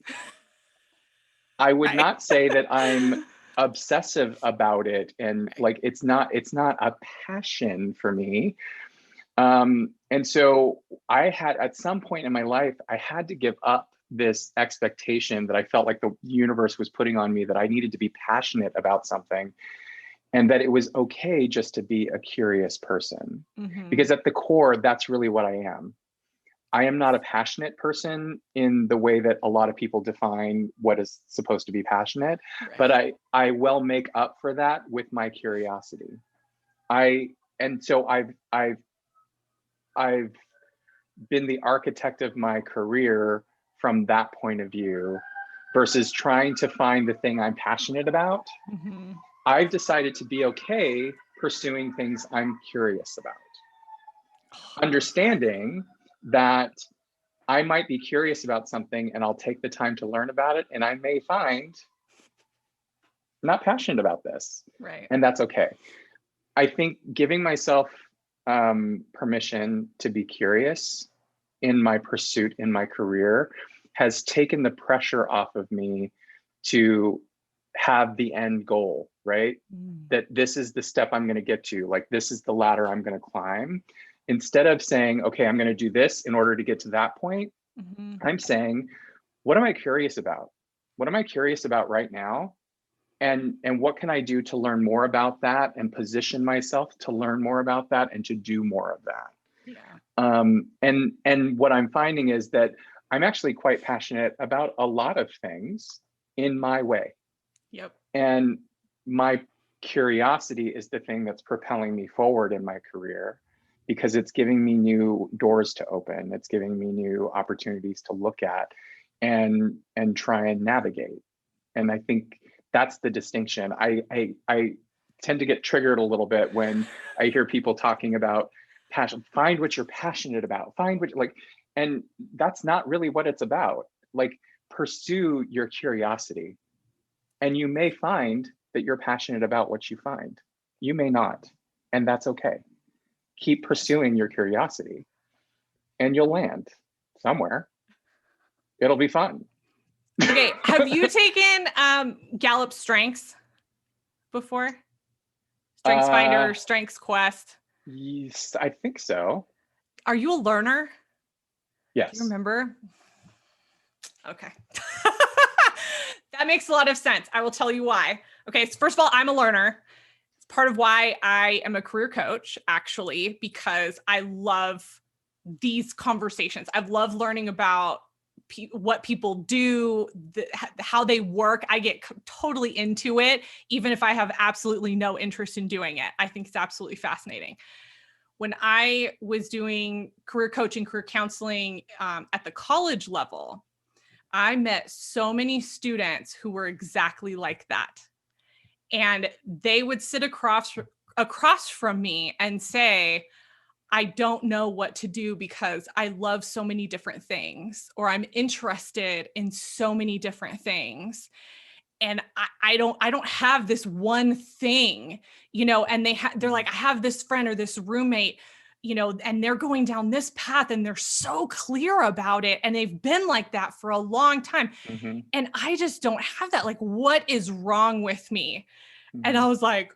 I would Right. not say that I'm obsessive about it, and like it's not a passion for me. And so I had, at some point in my life, I had to give up this expectation that I felt like the universe was putting on me, that I needed to be passionate about something, and that it was okay just to be a curious person. Mm-hmm. Because at the core, that's really what I am. I am not a passionate person in the way that a lot of people define what is supposed to be passionate, Right. but I well make up for that with my curiosity. And so I've been the architect of my career from that point of view versus trying to find the thing I'm passionate about. Mm-hmm. I've decided to be okay pursuing things I'm curious about. Understanding that I might be curious about something and I'll take the time to learn about it, and I may find I'm not passionate about this. Right. And that's okay. I think giving myself permission to be curious in my pursuit, in my career, has taken the pressure off of me to have the end goal, right? That this is the step I'm going to get to, like this is the ladder I'm going to climb. Instead of saying, okay, I'm going to do this in order to get to that point, I'm saying, what am I curious about? What am I curious about right now? And what can I do to learn more about that and position myself to learn more about that and to do more of that? Yeah. And what I'm finding is that I'm actually quite passionate about a lot of things in my way. Yep. And my curiosity is the thing that's propelling me forward in my career, because it's giving me new doors to open. It's giving me new opportunities to look at and try and navigate. And I think that's the distinction. I tend to get triggered a little bit when I hear people talking about passion. Find what you're passionate about. Find what, like, and that's not really what it's about. Like, pursue your curiosity, and you may find that you're passionate about what you find. You may not, and that's okay. Keep pursuing your curiosity, and you'll land somewhere. It'll be fun. Okay. Have you taken Gallup Strengths before? Strengths Finder, Strengths Quest? Yes, I think so. Are you a learner? Yes. Do you remember? Okay. That makes a lot of sense. I will tell you why. Okay. So first of all, I'm a learner. It's part of why I am a career coach, actually, because I love these conversations. I love learning about what people do, how they work. I get totally into it, even if I have absolutely no interest in doing it. I think it's absolutely fascinating. When I was doing career coaching, career counseling at the college level, I met so many students who were exactly like that. And they would sit across from me and say, I don't know what to do because I love so many different things, or I'm interested in so many different things. And I don't have this one thing, and they're like, I have this friend or this roommate, and they're going down this path and they're so clear about it. And they've been like that for a long time. Mm-hmm. And I just don't have that. Like, what is wrong with me? Mm-hmm. And I was like,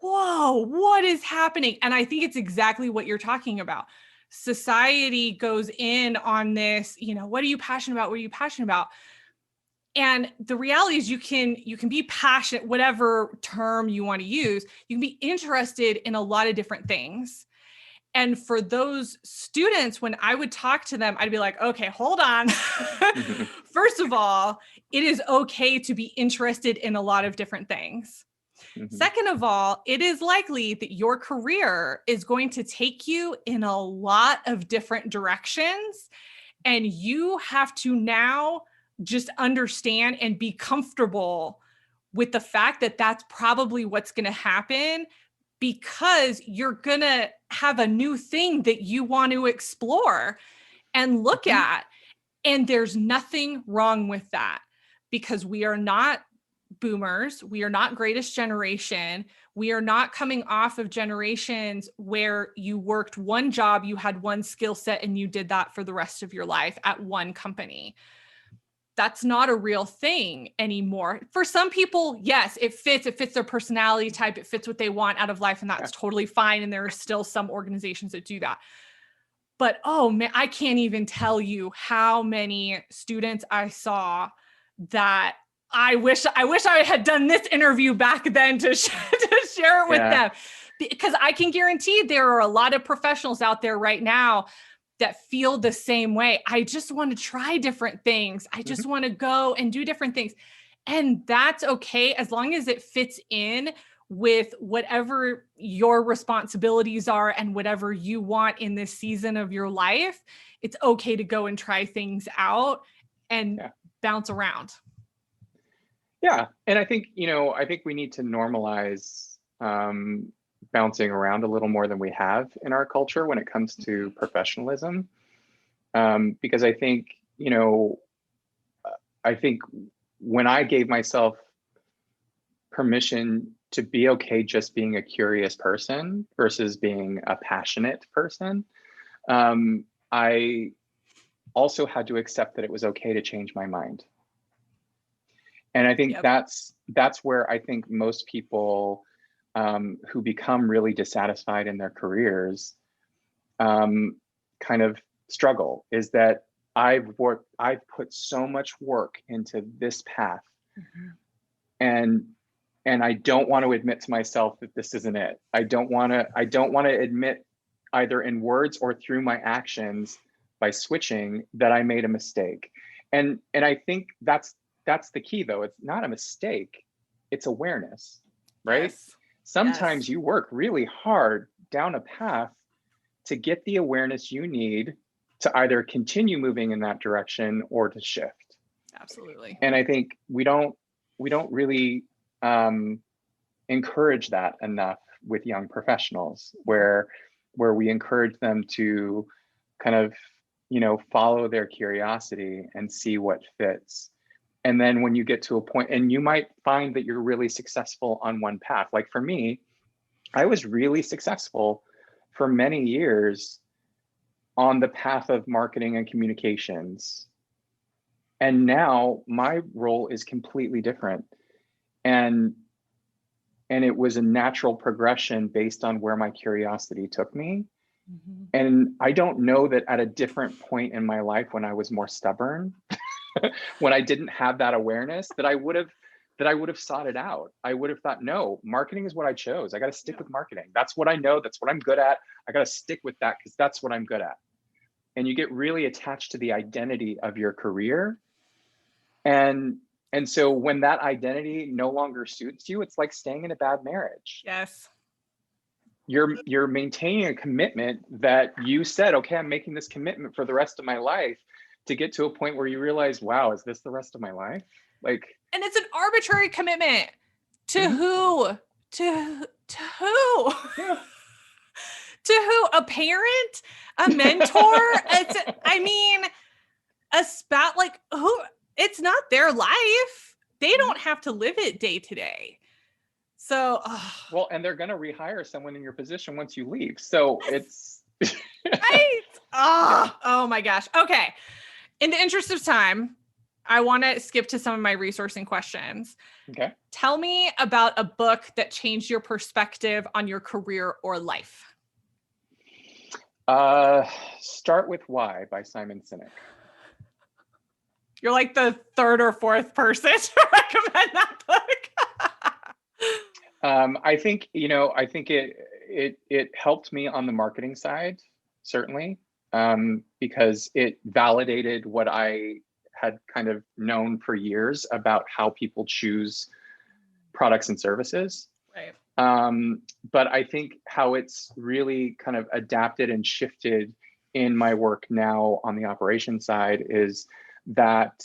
whoa, what is happening? And I think it's exactly what you're talking about. Society goes in on this, what are you passionate about? What are you passionate about? And the reality is you can be passionate, whatever term you want to use, you can be interested in a lot of different things. And for those students, when I would talk to them, I'd be like, okay, hold on. First of all, it is okay to be interested in a lot of different things. Second of all, it is likely that your career is going to take you in a lot of different directions. And you have to now just understand and be comfortable with the fact that that's probably what's going to happen, because you're going to have a new thing that you want to explore and look at. And there's nothing wrong with that, because we are not boomers. We are not greatest generation. We are not coming off of generations where you worked one job, you had one skill set, and you did that for the rest of your life at one company. That's not a real thing anymore. For some people, yes, it fits their personality type, it fits what they want out of life, and that's totally fine. And there are still some organizations that do that. But oh man, I can't even tell you how many students I saw that I wish I had done this interview back then to share it with them, because I can guarantee there are a lot of professionals out there right now that feel the same way. I just want to try different things. I just want to go and do different things. And that's okay, as long as it fits in with whatever your responsibilities are and whatever you want in this season of your life. It's okay to go and try things out and bounce around. Yeah. And I think, I think we need to normalize bouncing around a little more than we have in our culture when it comes to professionalism. Because I think, when I gave myself permission to be okay just being a curious person versus being a passionate person, I also had to accept that it was okay to change my mind. And I think that's where I think most people who become really dissatisfied in their careers kind of struggle, is that I've put so much work into this path, and I don't want to admit to myself that this isn't it. I don't want to admit, either in words or through my actions by switching, that I made a mistake. And I think that's the key, though. It's not a mistake, it's awareness, right? Yes. Sometimes you work really hard down a path to get the awareness you need to either continue moving in that direction or to shift. Absolutely. And I think we don't really encourage that enough with young professionals, where we encourage them to kind of, follow their curiosity and see what fits. And then when you get to a point, and you might find that you're really successful on one path. Like for me, I was really successful for many years on the path of marketing and communications. And now my role is completely different. And it was a natural progression based on where my curiosity took me. And I don't know that at a different point in my life, when I was more stubborn, when I didn't have that awareness, that I would have sought it out. I would have thought, no, marketing is what I chose. I got to stick with marketing. That's what I know. That's what I'm good at. I got to stick with that because that's what I'm good at. And you get really attached to the identity of your career. And so when that identity no longer suits you, it's like staying in a bad marriage. Yes. You're maintaining a commitment that you said, okay, I'm making this commitment for the rest of my life, to get to a point where you realize, wow, is this the rest of my life? Like, and it's an arbitrary commitment to who? To who? Yeah. To who? A parent? A mentor? A spouse? Like, who? It's not their life. They don't have to live it day to day. So, well, and they're going to rehire someone in your position once you leave. So it's right. Oh my gosh. Okay. In the interest of time, I want to skip to some of my resourcing questions. Okay. Tell me about a book that changed your perspective on your career or life. Start With Why by Simon Sinek. You're like the third or fourth person to recommend that book. I think it helped me on the marketing side, certainly, because it validated what I had kind of known for years about how people choose products and services. Right. But I think how it's really kind of adapted and shifted in my work now on the operations side is that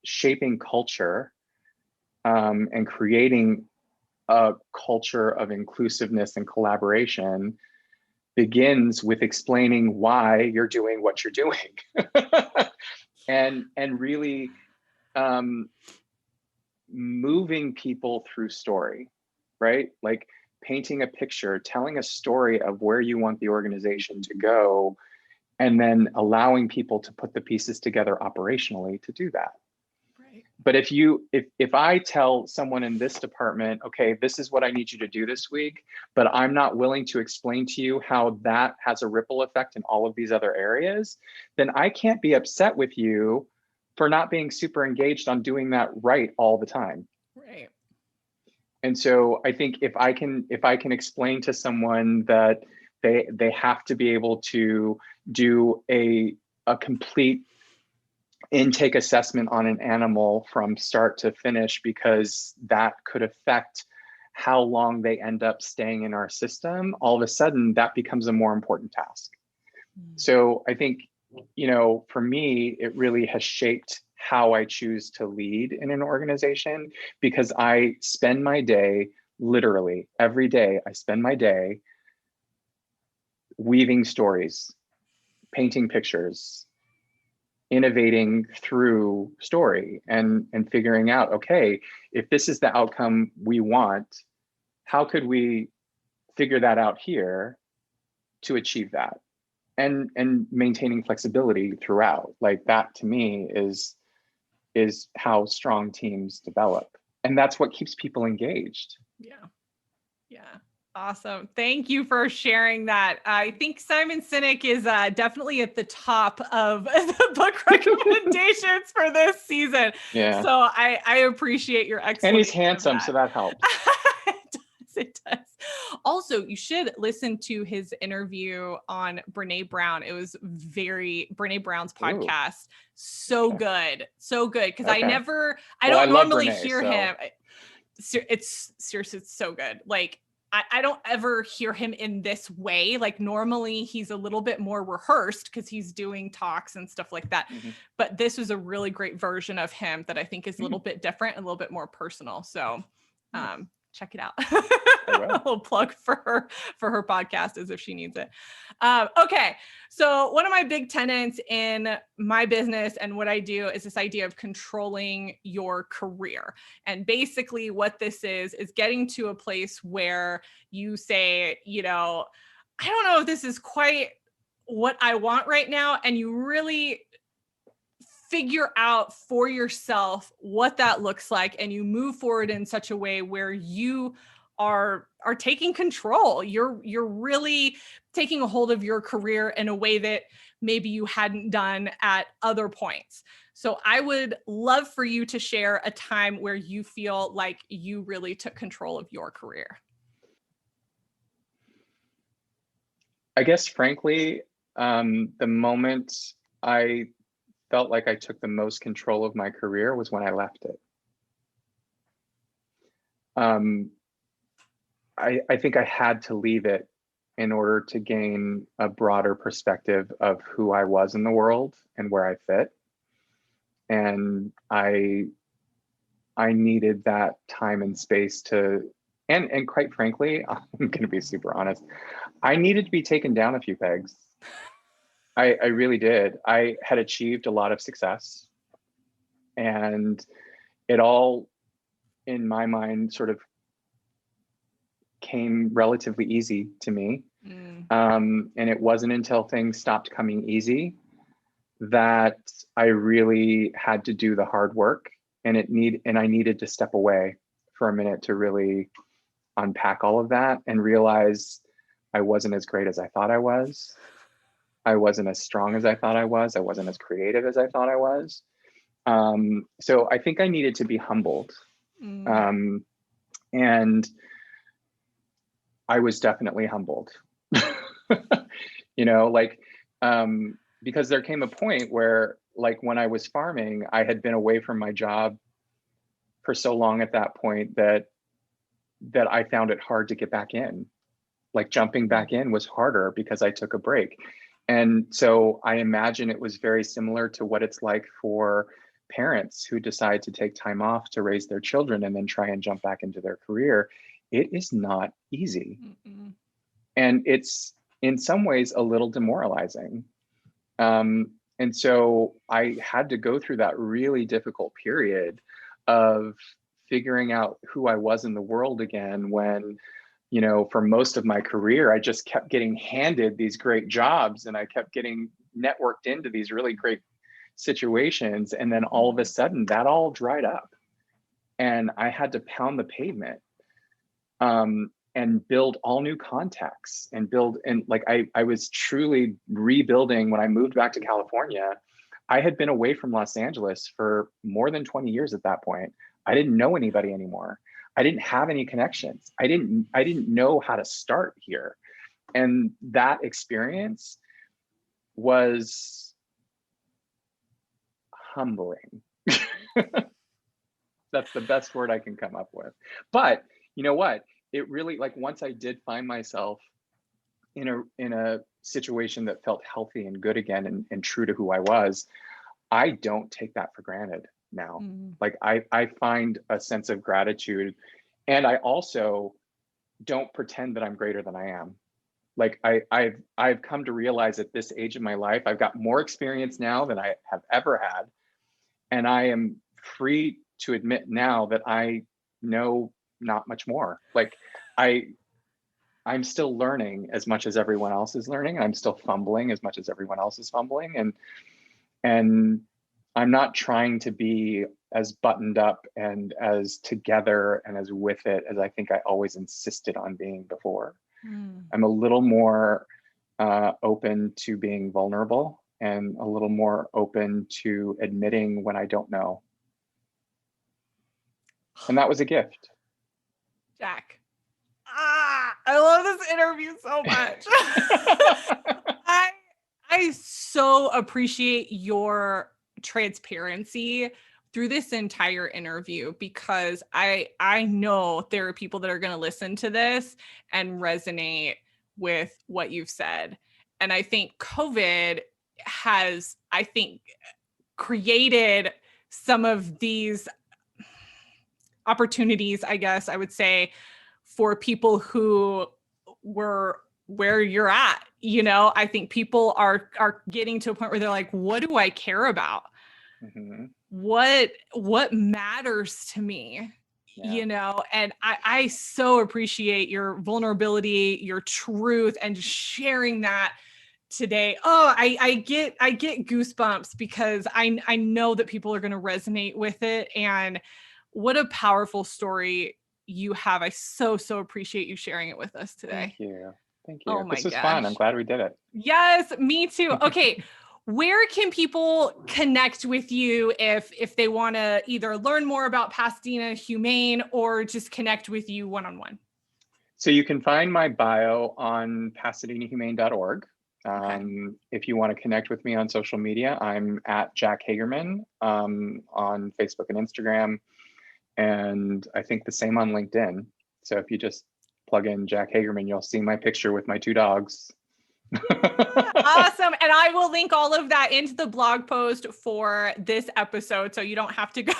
shaping culture and creating a culture of inclusiveness and collaboration begins with explaining why you're doing what you're doing. and really moving people through story, right? Like painting a picture, telling a story of where you want the organization to go, and then allowing people to put the pieces together operationally to do that. Right. But if I tell someone in this department, okay, this is what I need you to do this week, but I'm not willing to explain to you how that has a ripple effect in all of these other areas, then I can't be upset with you for not being super engaged on doing that right all the time. Right. And so I think if I can explain to someone that they have to be able to do a complete intake assessment on an animal from start to finish, because that could affect how long they end up staying in our system, all of a sudden that becomes a more important task. So I think, for me, it really has shaped how I choose to lead in an organization, because I spend my day, literally every day, I spend my day weaving stories, painting pictures, innovating through story, and figuring out, okay, if this is the outcome we want, how could we figure that out here to achieve that? And maintaining flexibility throughout. Like that to me is how strong teams develop. And that's what keeps people engaged. Yeah. Yeah. Awesome. Thank you for sharing that. I think Simon Sinek is definitely at the top of the book recommendations for this season. Yeah. So I appreciate your explanation. And he's handsome, so that helps. It does. Also, you should listen to his interview on Brene Brown. It was Brene Brown's podcast. So good. So good. Because I don't normally hear him. It's seriously, it's so good. Like, I don't ever hear him in this way. Like normally he's a little bit more rehearsed because he's doing talks and stuff like that. Mm-hmm. But this was a really great version of him that I think is a little bit different, and a little bit more personal. So check it out. A little plug for her podcast, as if she needs it. Okay. So one of my big tenets in my business and what I do is this idea of controlling your career. And basically what this is getting to a place where you say, I don't know if this is quite what I want right now. And you really figure out for yourself what that looks like, and you move forward in such a way where you are taking control. You're really taking a hold of your career in a way that maybe you hadn't done at other points. So I would love for you to share a time where you feel like you really took control of your career. I guess, frankly, the moment I felt like I took the most control of my career was when I left it. I think I had to leave it in order to gain a broader perspective of who I was in the world and where I fit. And I needed that time and space to, and quite frankly, I'm going to be super honest, I needed to be taken down a few pegs. I really did. I had achieved a lot of success, and it all, in my mind, sort of came relatively easy to me. And it wasn't until things stopped coming easy that I really had to do the hard work, and I needed to step away for a minute to really unpack all of that and realize I wasn't as great as I thought I was. I wasn't as strong as I thought I was. I wasn't as creative as I thought I was. So I think I needed to be humbled. And I was definitely humbled, because there came a point where, like, when I was farming, I had been away from my job for so long at that point that that I found it hard to get back in. Like jumping back in was harder because I took a break. And so I imagine it was very similar to what it's like for parents who decide to take time off to raise their children and then try and jump back into their career. It is not easy. Mm-mm. And it's in some ways a little demoralizing. And so I had to go through that really difficult period of figuring out who I was in the world again when, you know, for most of my career, I just kept getting handed these great jobs and I kept getting networked into these really great situations. And then all of a sudden that all dried up and I had to pound the pavement. And build all new contacts and build, and like I was truly rebuilding when I moved back to California. I had been away from Los Angeles for more than 20 years at that point. I didn't know anybody anymore. I didn't have any connections. I didn't know how to start here. And that experience was humbling. That's the best word I can come up with. But you know what? It really, like, once I did find myself in a situation that felt healthy and good again and true to who I was, I don't take that for granted now. Mm-hmm. Like I find a sense of gratitude, and I also don't pretend that I'm greater than I am. Like I've come to realize at this age of my life, I've got more experience now than I have ever had. And I am free to admit now that I know not much more. Like I'm still learning as much as everyone else is learning. I'm still fumbling as much as everyone else is fumbling. And I'm not trying to be as buttoned up and as together and as with it as I think I always insisted on being before. I'm a little more open to being vulnerable and a little more open to admitting when I don't know. And that was a gift. Jack, I love this interview so much. I so appreciate your transparency through this entire interview, because I know there are people that are going to listen to this and resonate with what you've said. And I think COVID has, I think, created some of these opportunities, I guess I would say, for people who were where you're at. You know, I think people are getting to a point where they're like, what do I care about? Mm-hmm. What matters to me? Yeah. You know, and I so appreciate your vulnerability, your truth, and just sharing that today. Oh, I get goosebumps because I know that people are going to resonate with it. And what a powerful story you have. I so appreciate you sharing it with us today. Thank you. Thank you. Oh my This was gosh. fun. I'm glad we did it. Yes, me too. Okay. Where can people connect with you if they want to either learn more about Pasadena Humane or just connect with you one-on-one? So you can find my bio on pasadenahumane.org. Okay. If you want to connect with me on social media, I'm at Jack Hagerman on Facebook and Instagram. And I think the same on LinkedIn. So if you just plug in Jack Hagerman, you'll see my picture with my 2 dogs. Awesome. And I will link all of that into the blog post for this episode, so you don't have to go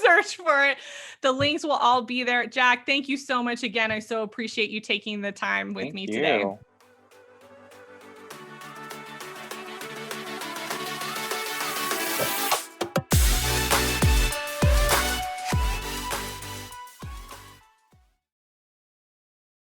search for it. The links will all be there. Jack, thank you so much again. I so appreciate you taking the time with me today.